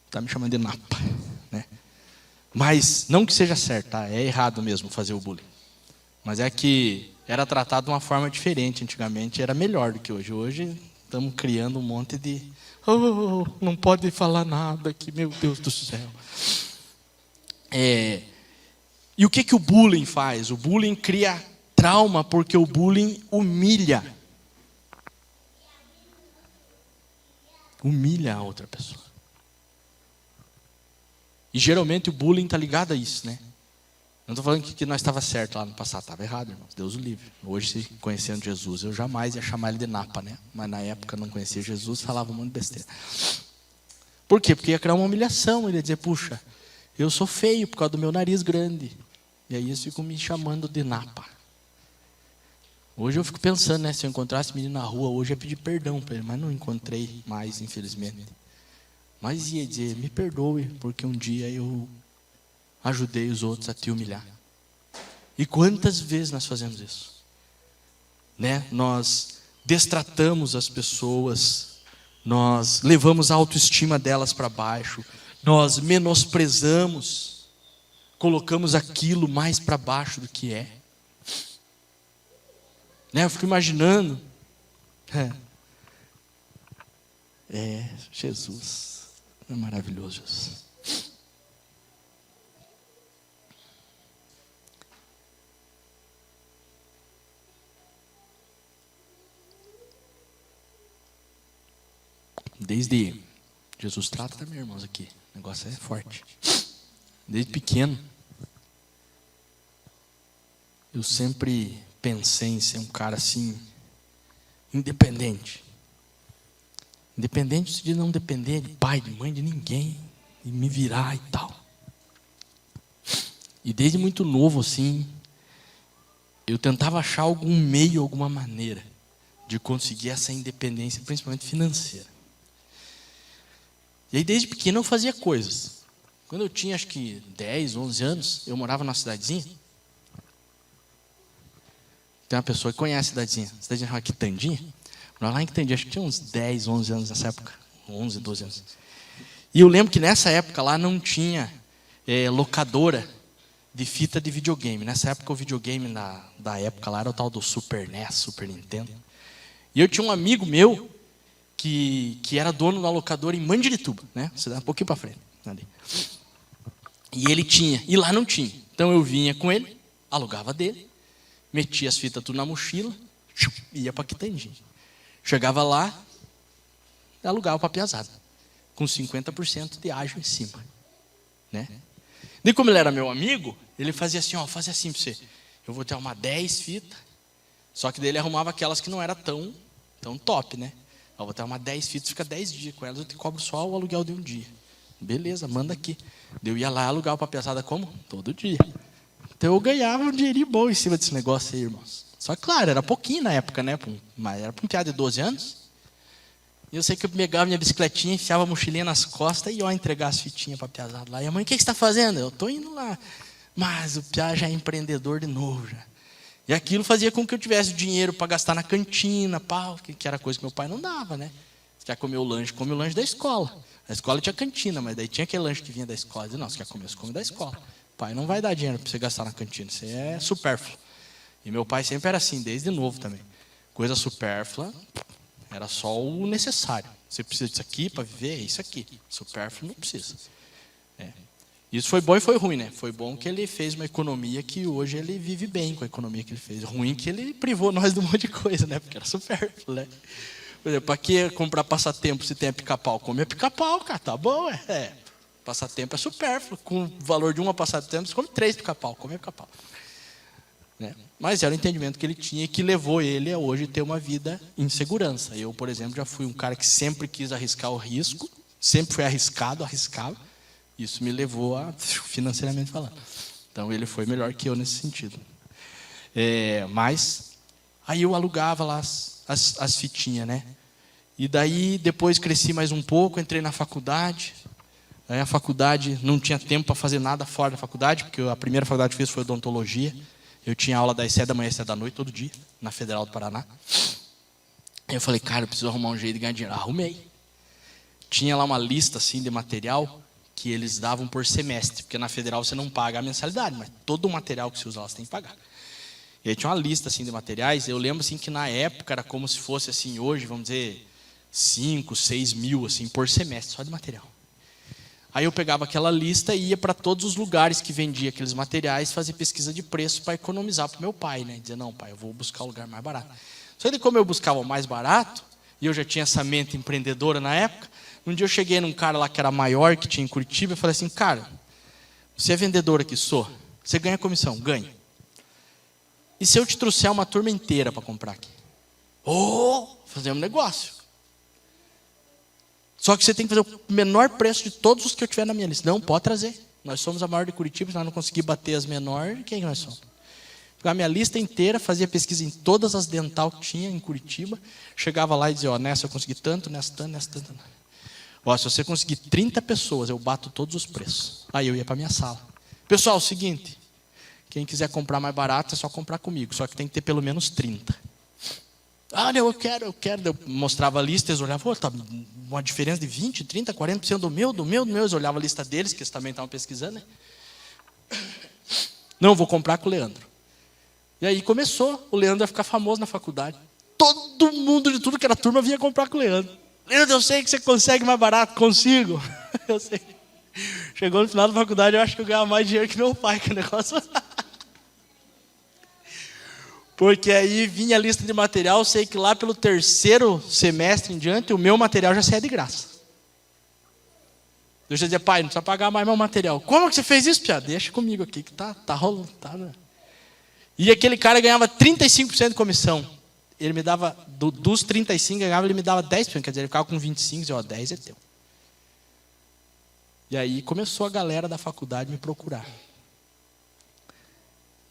Está me chamando de Napa, né? Mas, não que seja certo, tá? É errado mesmo fazer o bullying. Mas é que era tratado de uma forma diferente antigamente, era melhor do que hoje. Hoje estamos criando um monte de... não pode falar nada aqui, meu Deus do céu. E o que o bullying faz? O bullying cria trauma porque o bullying humilha. Humilha a outra pessoa. E geralmente o bullying está ligado a isso, né? Não estou falando que nós estava certo lá no passado, estava errado, irmãos. Deus o livre. Hoje, se conhecendo Jesus, eu jamais ia chamar ele de Napa, né? Mas na época não conhecia Jesus, falava um monte de besteira. Por quê? Porque ia criar uma humilhação. Ele ia dizer, puxa, eu sou feio por causa do meu nariz grande. E aí eles ficam me chamando de Napa. Hoje eu fico pensando, né? Se eu encontrasse esse menino na rua hoje, eu ia pedir perdão para ele. Mas não encontrei mais, infelizmente. Mas ia dizer, me perdoe, porque um dia eu ajudei os outros a te humilhar. E quantas vezes nós fazemos isso? Né? Nós destratamos as pessoas, nós levamos a autoestima delas para baixo, nós menosprezamos, colocamos aquilo mais para baixo do que é. Né? Eu fico imaginando. Jesus. É maravilhoso, Jesus. Desde... Jesus trata também, irmãos, aqui. O negócio é forte. Desde pequeno, eu sempre pensei em ser um cara assim, independente. Independente de não depender de pai, de mãe, de ninguém. E me virar e tal. E desde muito novo, assim, eu tentava achar algum meio, alguma maneira de conseguir essa independência, principalmente financeira. E aí, desde pequeno, eu fazia coisas. Quando eu tinha, acho que 10, 11 anos, eu morava numa cidadezinha. Tem uma pessoa que conhece a cidadezinha. A cidadezinha chamada Quitandinha. Morava lá em Quitandinha, acho que tinha uns 10, 11 anos nessa época. 11, 12 anos. E eu lembro que nessa época lá não tinha locadora de fita de videogame. Nessa época o videogame da época lá era o tal do Super NES, Super Nintendo. E eu tinha um amigo meu que era dono da locadora em Mandirituba, né? Você dá um pouquinho para frente. Ali. E ele tinha, e lá não tinha. Então eu vinha com ele, alugava dele, metia as fitas tudo na mochila, ia para Quitandinha. Chegava lá, alugava para a piazada, com 50% de ágio em cima. Né? E como ele era meu amigo, ele fazia assim, fazia assim para você. Eu vou ter uma 10 fitas, só que daí ele arrumava aquelas que não era tão top, né? Eu vou ter uma 10 fitas, fica 10 dias com elas, eu te cobro só o aluguel de um dia. Beleza, manda aqui. Eu ia lá alugar para a piazada como? Todo dia. Então eu ganhava um dinheirinho bom em cima desse negócio aí, irmãos. Só que, claro, era pouquinho na época, né? Mas era para um piada de 12 anos. E eu sei que eu pegava minha bicicletinha, enfiava a mochilinha nas costas e ia entregar as fitinhas para a piazada lá. E a mãe, o que você está fazendo? Eu estou indo lá. Mas o piá já é empreendedor de novo. Já. E aquilo fazia com que eu tivesse dinheiro para gastar na cantina, que era coisa que meu pai não dava, né? Você quer comer o lanche, come o lanche da escola. A escola tinha cantina, mas daí tinha aquele lanche que vinha da escola. Eu dizia, não, você quer comer, você come da escola. O pai não vai dar dinheiro para você gastar na cantina, isso é supérfluo. E meu pai sempre era assim, desde novo também. Coisa supérflua era só o necessário. Você precisa disso aqui para viver, é isso aqui. Supérfluo não precisa. Isso foi bom e foi ruim, né? Foi bom que ele fez uma economia que hoje ele vive bem com a economia que ele fez. Ruim que ele privou nós de um monte de coisa, né? Porque era supérfluo, né? Por exemplo, para que comprar passatempo se tem a pica-pau? Come a pica-pau, cara, tá bom, passatempo é supérfluo. Com o valor de uma passatempo, você come 3 pica-pau, come a pica-pau. Né? Mas era o entendimento que ele tinha que levou ele a hoje ter uma vida em segurança. Eu, por exemplo, já fui um cara que sempre quis arriscar o risco, sempre fui arriscado, arriscava. Isso me levou a, financeiramente falando. Então, ele foi melhor que eu nesse sentido. Mas, aí eu alugava lá as fitinhas, né? E daí, depois cresci mais um pouco, entrei na faculdade. Aí a faculdade, não tinha tempo para fazer nada fora da faculdade, porque a primeira faculdade que fiz foi odontologia. Eu tinha aula das 7 da manhã às 7 da noite, todo dia, na Federal do Paraná. Aí eu falei, cara, eu preciso arrumar um jeito de ganhar dinheiro. Arrumei. Tinha lá uma lista assim, de material que eles davam por semestre, porque na Federal você não paga a mensalidade, mas todo o material que você usa lá você tem que pagar. E aí tinha uma lista assim, de materiais, eu lembro assim, que na época era como se fosse assim, hoje, vamos dizer, 5, 6 mil assim, por semestre, só de material. Aí eu pegava aquela lista e ia para todos os lugares que vendia aqueles materiais, fazer pesquisa de preço para economizar para o meu pai, né? Dizer, não, pai, eu vou buscar o lugar mais barato. Só que como eu buscava o mais barato, e eu já tinha essa mente empreendedora na época, um dia eu cheguei num cara lá que era maior, que tinha em Curitiba, e falei assim, cara, você é vendedor aqui, sou. Você ganha comissão? Ganha. E se eu te trouxer uma turma inteira para comprar aqui? Fazemos negócio. Só que você tem que fazer o menor preço de todos os que eu tiver na minha lista. Não, pode trazer. Nós somos a maior de Curitiba, se nós não conseguir bater as menores, quem nós somos? Pegava a minha lista inteira, fazia pesquisa em todas as dental que tinha em Curitiba, chegava lá e dizia, nessa eu consegui tanto, nessa tanto, nessa tanto. Se você conseguir 30 pessoas, eu bato todos os preços. Aí eu ia para a minha sala. Pessoal, é o seguinte, quem quiser comprar mais barato é só comprar comigo, só que tem que ter pelo menos 30. Não, eu quero. Eu mostrava a lista, eles olhavam, tá uma diferença de 20, 30, 40% do meu. Eles olhavam a lista deles, que eles também estavam pesquisando, né? Não, vou comprar com o Leandro. E aí começou o Leandro a ficar famoso na faculdade. Todo mundo de tudo que era turma vinha comprar com o Leandro. Leandro, eu sei que você consegue mais barato. Consigo. Eu sei. Chegou no final da faculdade, eu acho que eu ganhava mais dinheiro que meu pai com o negócio. Porque aí vinha a lista de material, eu sei que lá pelo 3º semestre em diante, o meu material já saía de graça. Eu já dizia, pai, não precisa pagar mais meu material. Como que você fez isso, Pia? Deixa comigo aqui, que tá rolando. Tá, né? E aquele cara ganhava 35% de comissão. Ele me dava, dos 35 que ganhava, ele me dava 10%. Quer dizer, ele ficava com 25%, dizia, 10 é teu. E aí começou a galera da faculdade me procurar.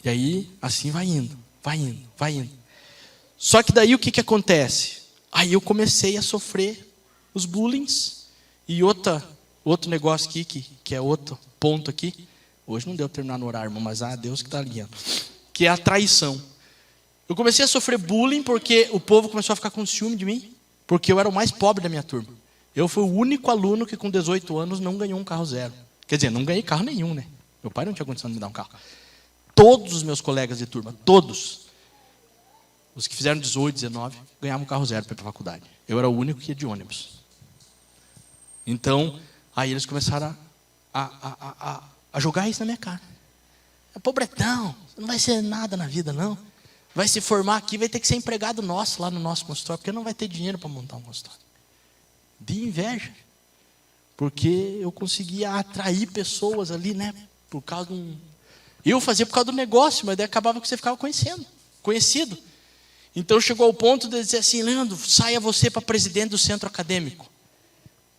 E aí, assim vai indo. Só que daí o que acontece? Aí eu comecei a sofrer os bullings. E outro negócio aqui, que é outro ponto aqui. Hoje não deu para terminar no horário, mas Deus que está alinhando. Que é a traição. Eu comecei a sofrer bullying porque o povo começou a ficar com ciúme de mim. Porque eu era o mais pobre da minha turma. Eu fui o único aluno que com 18 anos não ganhou um carro zero. Quer dizer, não ganhei carro nenhum, né? Meu pai não tinha condição de me dar um carro. Todos os meus colegas de turma, todos, os que fizeram 18, 19, ganhavam um carro zero para ir para a faculdade. Eu era o único que ia de ônibus. Então, aí eles começaram a jogar isso na minha cara. É pobretão, você não vai ser nada na vida, não. Vai se formar aqui, vai ter que ser empregado nosso lá no nosso consultório, porque não vai ter dinheiro para montar um consultório. De inveja. Porque eu conseguia atrair pessoas ali, né? Por causa de um... Eu fazia por causa do negócio, mas daí acabava que você ficava conhecido. Então chegou ao ponto de dizer assim, Leandro, saia você para presidente do centro acadêmico.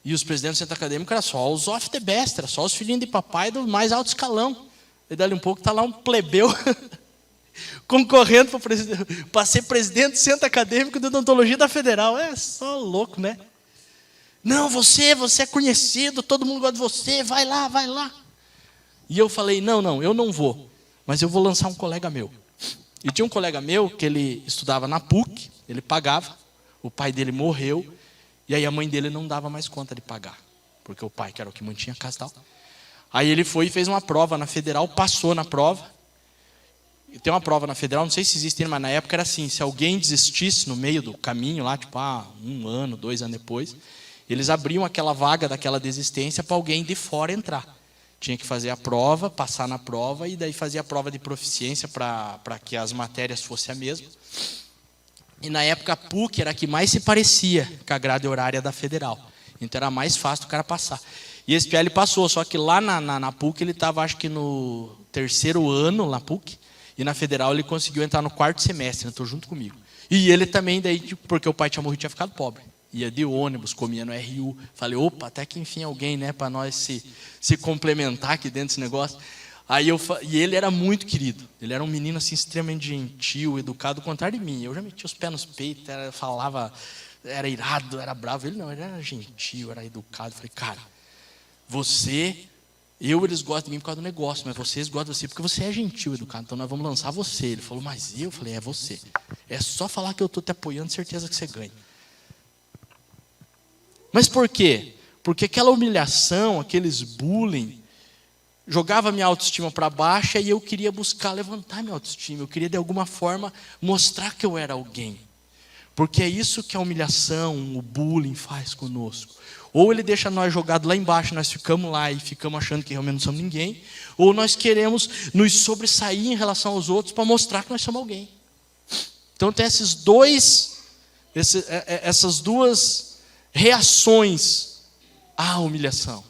E os presidentes do centro acadêmico eram só os off the best, era só os filhinhos de papai do mais alto escalão. E dali um pouco está lá um plebeu concorrendo para ser presidente do centro acadêmico de odontologia da Federal. É só louco, né? Não, você é conhecido, todo mundo gosta de você, vai lá. E eu falei, não, eu não vou, mas eu vou lançar um colega meu. E tinha um colega meu que ele estudava na PUC, ele pagava, o pai dele morreu, e aí a mãe dele não dava mais conta de pagar, porque o pai, que era o que mantinha a casa e tal. Aí ele foi e fez uma prova na Federal, passou na prova. E tem uma prova na Federal, não sei se existe, mas na época era assim, se alguém desistisse no meio do caminho, lá tipo 1 ano, 2 anos depois, eles abriam aquela vaga daquela desistência para alguém de fora entrar. Tinha que fazer a prova, passar na prova, e daí fazia a prova de proficiência para que as matérias fossem a mesma. E na época a PUC era a que mais se parecia com a grade horária da Federal. Então era mais fácil do cara passar. E esse PL passou, só que lá na PUC ele estava acho que no 3º ano na PUC, e na Federal ele conseguiu entrar no 4º semestre, entrou junto comigo. E ele também, daí, porque o pai tinha morrido e tinha ficado pobre. Ia de ônibus, comia no RU. Falei, opa, até que enfim alguém, né, para nós se complementar aqui dentro desse negócio. E ele era muito querido. Ele era um menino assim, extremamente gentil, educado, ao contrário de mim. Eu já metia os pés nos peitos, falava, era irado, era bravo. Ele não, ele era gentil, era educado. Falei, cara, eles gostam de mim por causa do negócio, mas vocês gostam de você porque você é gentil, educado. Então nós vamos lançar você. Ele falou, mas eu? Falei, é você. É só falar que eu estou te apoiando, certeza que você ganha. Mas por quê? Porque aquela humilhação, aqueles bullying, jogava minha autoestima para baixo e eu queria buscar levantar minha autoestima. Eu queria, de alguma forma, mostrar que eu era alguém. Porque é isso que a humilhação, o bullying faz conosco. Ou ele deixa nós jogados lá embaixo, nós ficamos lá e ficamos achando que realmente não somos ninguém. Ou nós queremos nos sobressair em relação aos outros para mostrar que nós somos alguém. Então tem essas duas reações à humilhação.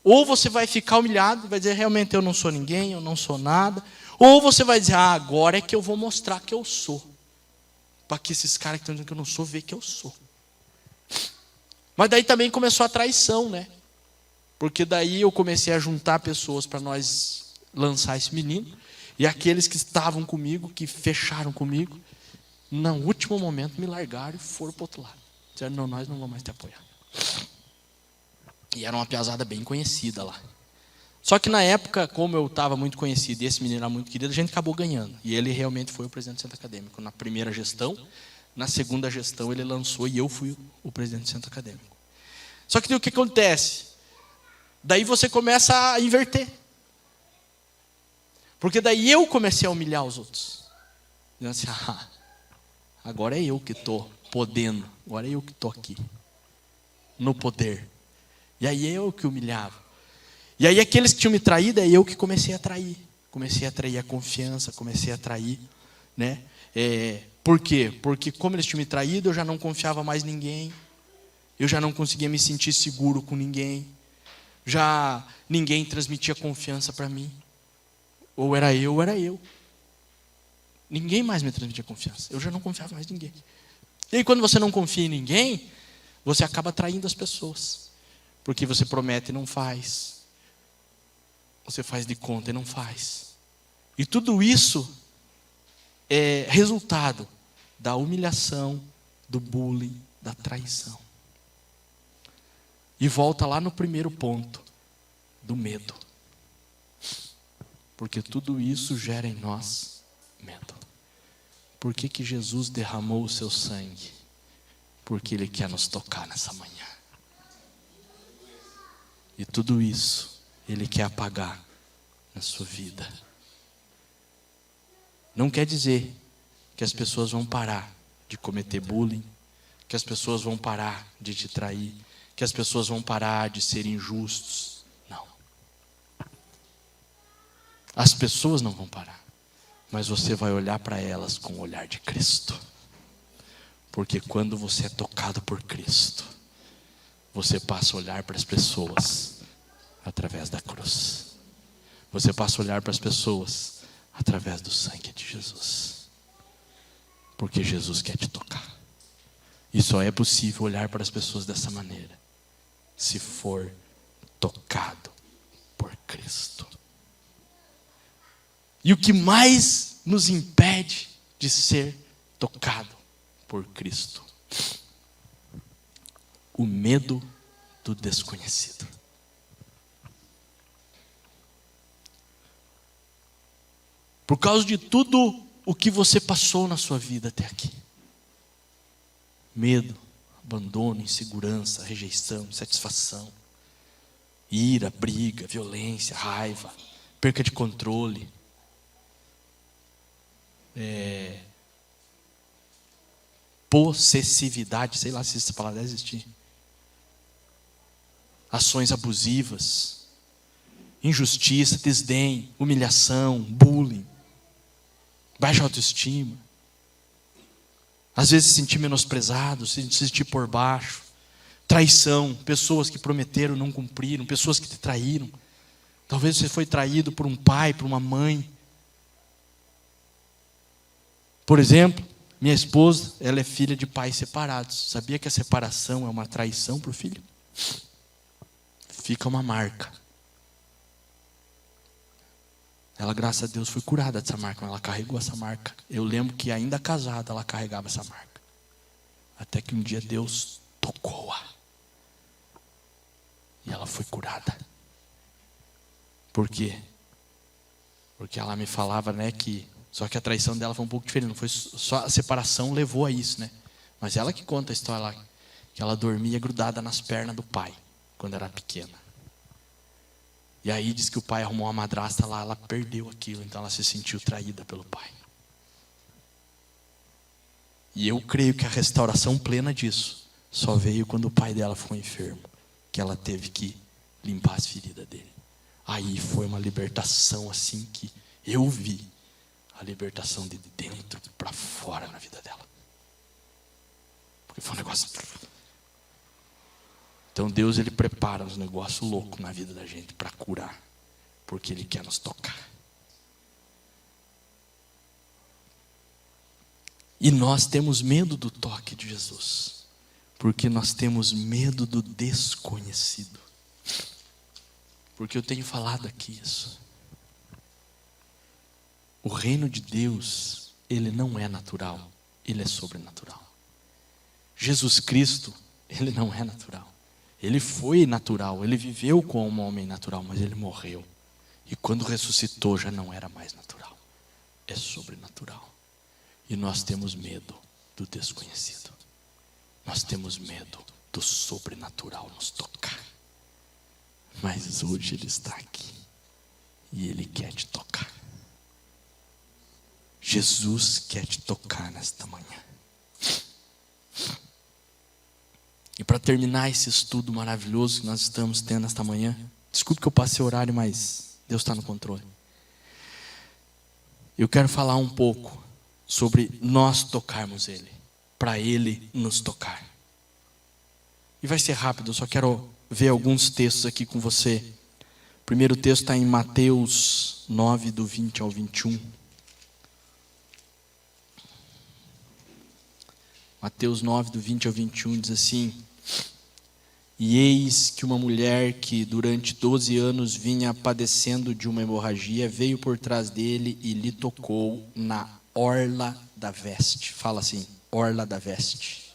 Ou você vai ficar humilhado, vai dizer, realmente eu não sou ninguém, eu não sou nada. Ou você vai dizer, agora é que eu vou mostrar que eu sou. Para que esses caras que estão dizendo que eu não sou, vejam que eu sou. Mas daí também começou a traição, né? Porque daí eu comecei a juntar pessoas para nós lançar esse menino. E aqueles que estavam comigo, que fecharam comigo, no último momento me largaram e foram para o outro lado. Disseram, não, nós não vamos mais te apoiar. E era uma piazada bem conhecida lá. Só que na época, como eu estava muito conhecido e esse menino era muito querido, a gente acabou ganhando. E ele realmente foi o presidente do centro acadêmico. Na primeira gestão, na segunda gestão ele lançou e eu fui o presidente do centro acadêmico. Só que o que acontece? Daí você começa a inverter. Porque daí eu comecei a humilhar os outros. dizendo assim, agora é eu que estou podendo, agora é eu que estou aqui, no poder. E aí eu que humilhava. E aí aqueles que tinham me traído, é eu que comecei a trair. Comecei a trair a confiança, comecei a trair, né? Por quê? Porque como eles tinham me traído, eu já não confiava mais em ninguém. Eu já não conseguia me sentir seguro com ninguém. Já ninguém transmitia confiança para mim. Ou era eu, ou era eu. Ninguém mais me transmitia confiança. Eu já não confiava mais em ninguém. E aí quando você não confia em ninguém, você acaba traindo as pessoas. Porque você promete e não faz. Você faz de conta e não faz. E tudo isso é resultado da humilhação, do bullying, da traição. E volta lá no primeiro ponto, do medo. Porque tudo isso gera em nós medo. Por que Jesus derramou o seu sangue? Porque Ele quer nos tocar nessa manhã. E tudo isso Ele quer apagar na sua vida. Não quer dizer que as pessoas vão parar de cometer bullying, que as pessoas vão parar de te trair, que as pessoas vão parar de ser injustos. Não. As pessoas não vão parar, mas você vai olhar para elas com o olhar de Cristo. Porque quando você é tocado por Cristo, você passa a olhar para as pessoas através da cruz. Você passa a olhar para as pessoas através do sangue de Jesus. Porque Jesus quer te tocar. E só é possível olhar para as pessoas dessa maneira se for tocado por Cristo. E o que mais nos impede de ser tocado por Cristo? O medo do desconhecido. Por causa de tudo o que você passou na sua vida até aqui. Medo, abandono, insegurança, rejeição, insatisfação, ira, briga, violência, raiva, perca de controle, possessividade, sei lá se essa palavra existe, ações abusivas, injustiça, desdém, humilhação, bullying, baixa autoestima, às vezes se sentir menosprezado, se sentir por baixo, traição, pessoas que prometeram não cumpriram, pessoas que te traíram. Talvez você foi traído por um pai, por uma mãe. Por exemplo, minha esposa, ela é filha de pais separados. Sabia que a separação é uma traição para o filho? Fica uma marca. Ela, graças a Deus, foi curada dessa marca, mas ela carregou essa marca. Eu lembro que ainda casada, ela carregava essa marca. Até que um dia Deus tocou-a. E ela foi curada. Por quê? Porque ela me falava, né, que... Só que a traição dela foi um pouco diferente. Não foi só a separação levou a isso, né? Mas ela que conta a história lá. Que ela dormia grudada nas pernas do pai, quando era pequena. E aí diz que o pai arrumou uma madrasta lá, ela perdeu aquilo, então ela se sentiu traída pelo pai. E eu creio que a restauração plena disso só veio quando o pai dela ficou enfermo, que ela teve que limpar as feridas dele. Aí foi uma libertação assim que eu vi, a libertação de dentro para fora na vida dela. Porque foi um negócio... Então Deus, Ele prepara uns negócios loucos na vida da gente para curar. Porque Ele quer nos tocar. E nós temos medo do toque de Jesus. Porque nós temos medo do desconhecido. Porque eu tenho falado aqui isso. O reino de Deus, ele não é natural. Ele é sobrenatural. Jesus Cristo, Ele não é natural. Ele foi natural, ele viveu como um homem natural, mas ele morreu. E quando ressuscitou já não era mais natural. É sobrenatural. E nós temos medo do desconhecido. Nós temos medo do sobrenatural nos tocar. Mas hoje Ele está aqui. E Ele quer te tocar. Jesus quer te tocar nesta manhã. E para terminar esse estudo maravilhoso que nós estamos tendo esta manhã, desculpe que eu passei o horário, mas Deus está no controle. Eu quero falar um pouco sobre nós tocarmos Ele, para Ele nos tocar. E vai ser rápido, eu só quero ver alguns textos aqui com você. O primeiro texto está em Mateus 9, do 20 ao 21. Mateus 9, do 20 ao 21 diz assim: E eis que uma mulher que durante 12 anos vinha padecendo de uma hemorragia, veio por trás dele e lhe tocou na orla da veste. Fala assim, orla da veste.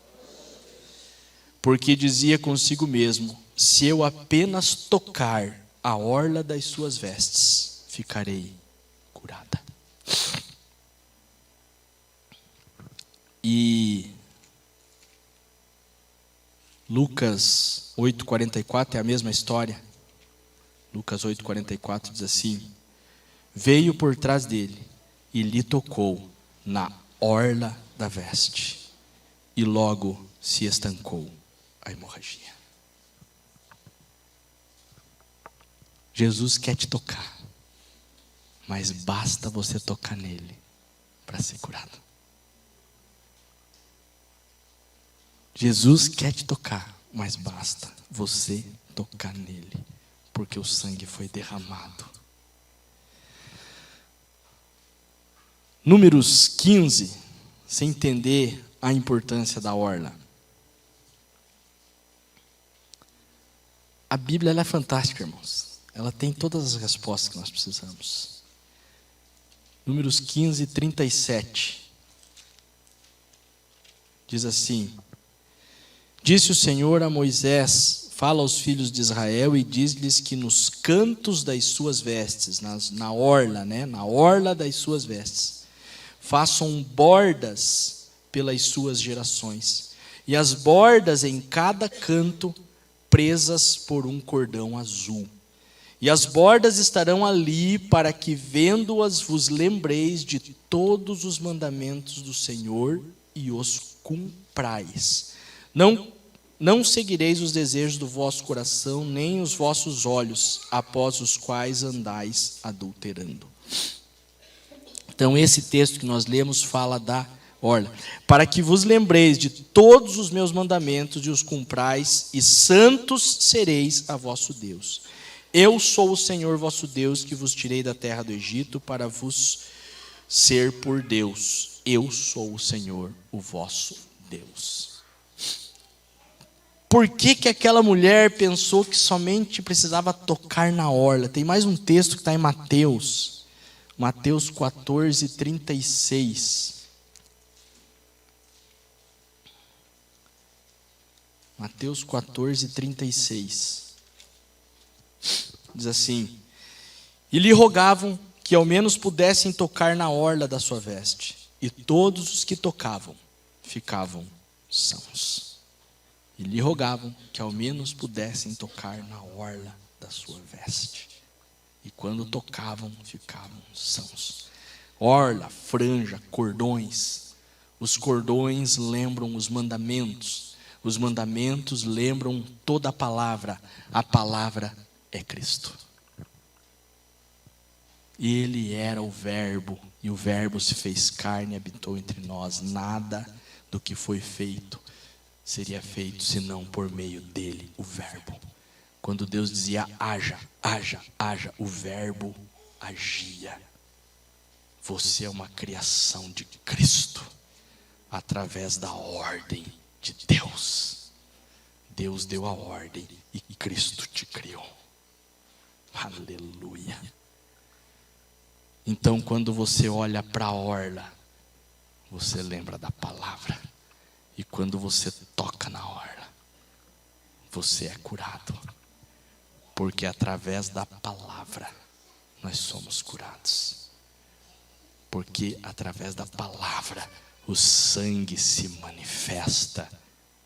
Porque dizia consigo mesmo: se eu apenas tocar a orla das suas vestes, ficarei curada. E Lucas 8,44 é a mesma história. Lucas 8,44 diz assim: veio por trás dele e lhe tocou na orla da veste, e logo se estancou a hemorragia. Jesus quer te tocar, mas basta você tocar nele para ser curado. Jesus quer te tocar, mas basta você tocar nele, porque o sangue foi derramado. Números 15, sem entender a importância da orla. A Bíblia ela é fantástica, irmãos. Ela tem todas as respostas que nós precisamos. Números 15, 37. Diz assim: disse o Senhor a Moisés: fala aos filhos de Israel e diz-lhes que nos cantos das suas vestes, na orla, na orla das suas vestes, façam bordas pelas suas gerações, e as bordas em cada canto presas por um cordão azul. E as bordas estarão ali para que, vendo-as, vos lembreis de todos os mandamentos do Senhor e os cumprais. Não seguireis os desejos do vosso coração, nem os vossos olhos, após os quais andais adulterando. Então esse texto que nós lemos fala da orla. Para que vos lembreis de todos os meus mandamentos e os cumprais, e santos sereis a vosso Deus. Eu sou o Senhor vosso Deus, que vos tirei da terra do Egito para vos ser por Deus. Eu sou o Senhor, o vosso Deus. Por que aquela mulher pensou que somente precisava tocar na orla? Tem mais um texto que está em Mateus 14, 36. Mateus 14, 36. Diz assim: e lhe rogavam que ao menos pudessem tocar na orla da sua veste, e todos os que tocavam ficavam sãos. E lhe rogavam que ao menos pudessem tocar na orla da sua veste, e quando tocavam ficavam sãos. Orla, franja, cordões. Os cordões lembram os mandamentos. Os mandamentos lembram toda a palavra é Cristo. Ele era o Verbo, e o Verbo se fez carne e habitou entre nós. Nada do que foi feito seria feito senão por meio dele, o Verbo. Quando Deus dizia haja, haja, haja, o Verbo agia. Você é uma criação de Cristo, através da ordem de Deus. Deus deu a ordem e Cristo te criou. Aleluia. Então, quando você olha para a orla, você lembra da palavra. E quando você toca na orla, você é curado. Porque através da palavra nós somos curados. Porque através da palavra o sangue se manifesta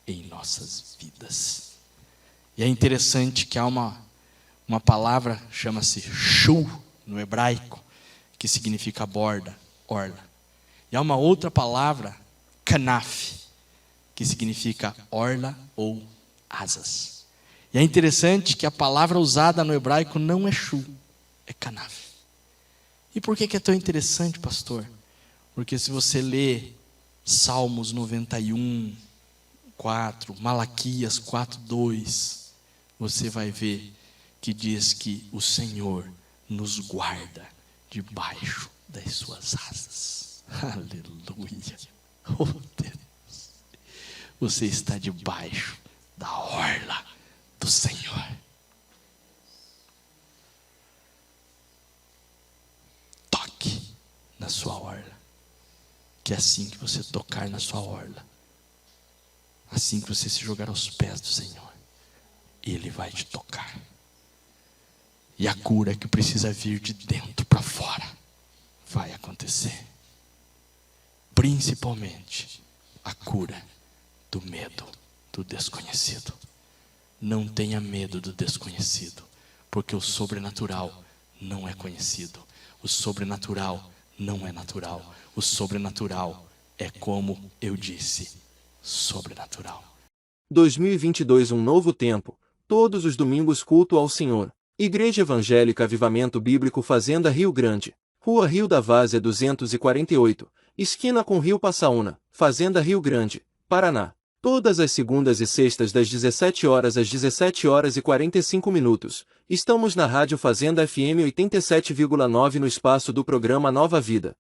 em nossas vidas. E é interessante que há uma palavra, chama-se shu, no hebraico, que significa borda, orla. E há uma outra palavra, kanaf, que significa orla ou asas. E é interessante que a palavra usada no hebraico não é shu, é kanaf. E por que é tão interessante, pastor? Porque se você lê Salmos 91, 4, Malaquias 4, 2, você vai ver que diz que o Senhor nos guarda debaixo das suas asas. Aleluia. Oh Deus. Você está debaixo da orla do Senhor. Toque na sua orla. Que assim que você tocar na sua orla, assim que você se jogar aos pés do Senhor, Ele vai te tocar. E a cura que precisa vir de dentro para fora vai acontecer. Principalmente a cura do medo do desconhecido. Não tenha medo do desconhecido, porque o sobrenatural não é conhecido. O sobrenatural não é natural. O sobrenatural é, como eu disse, sobrenatural. 2022, um novo tempo. Todos os domingos culto ao Senhor. Igreja Evangélica Avivamento Bíblico Fazenda Rio Grande. Rua Rio da Várzea 248. Esquina com Rio Passaúna. Fazenda Rio Grande, Paraná. Todas as segundas e sextas das 17 horas às 17 horas e 45 minutos. Estamos na Rádio Fazenda FM 87,9 no espaço do programa Nova Vida.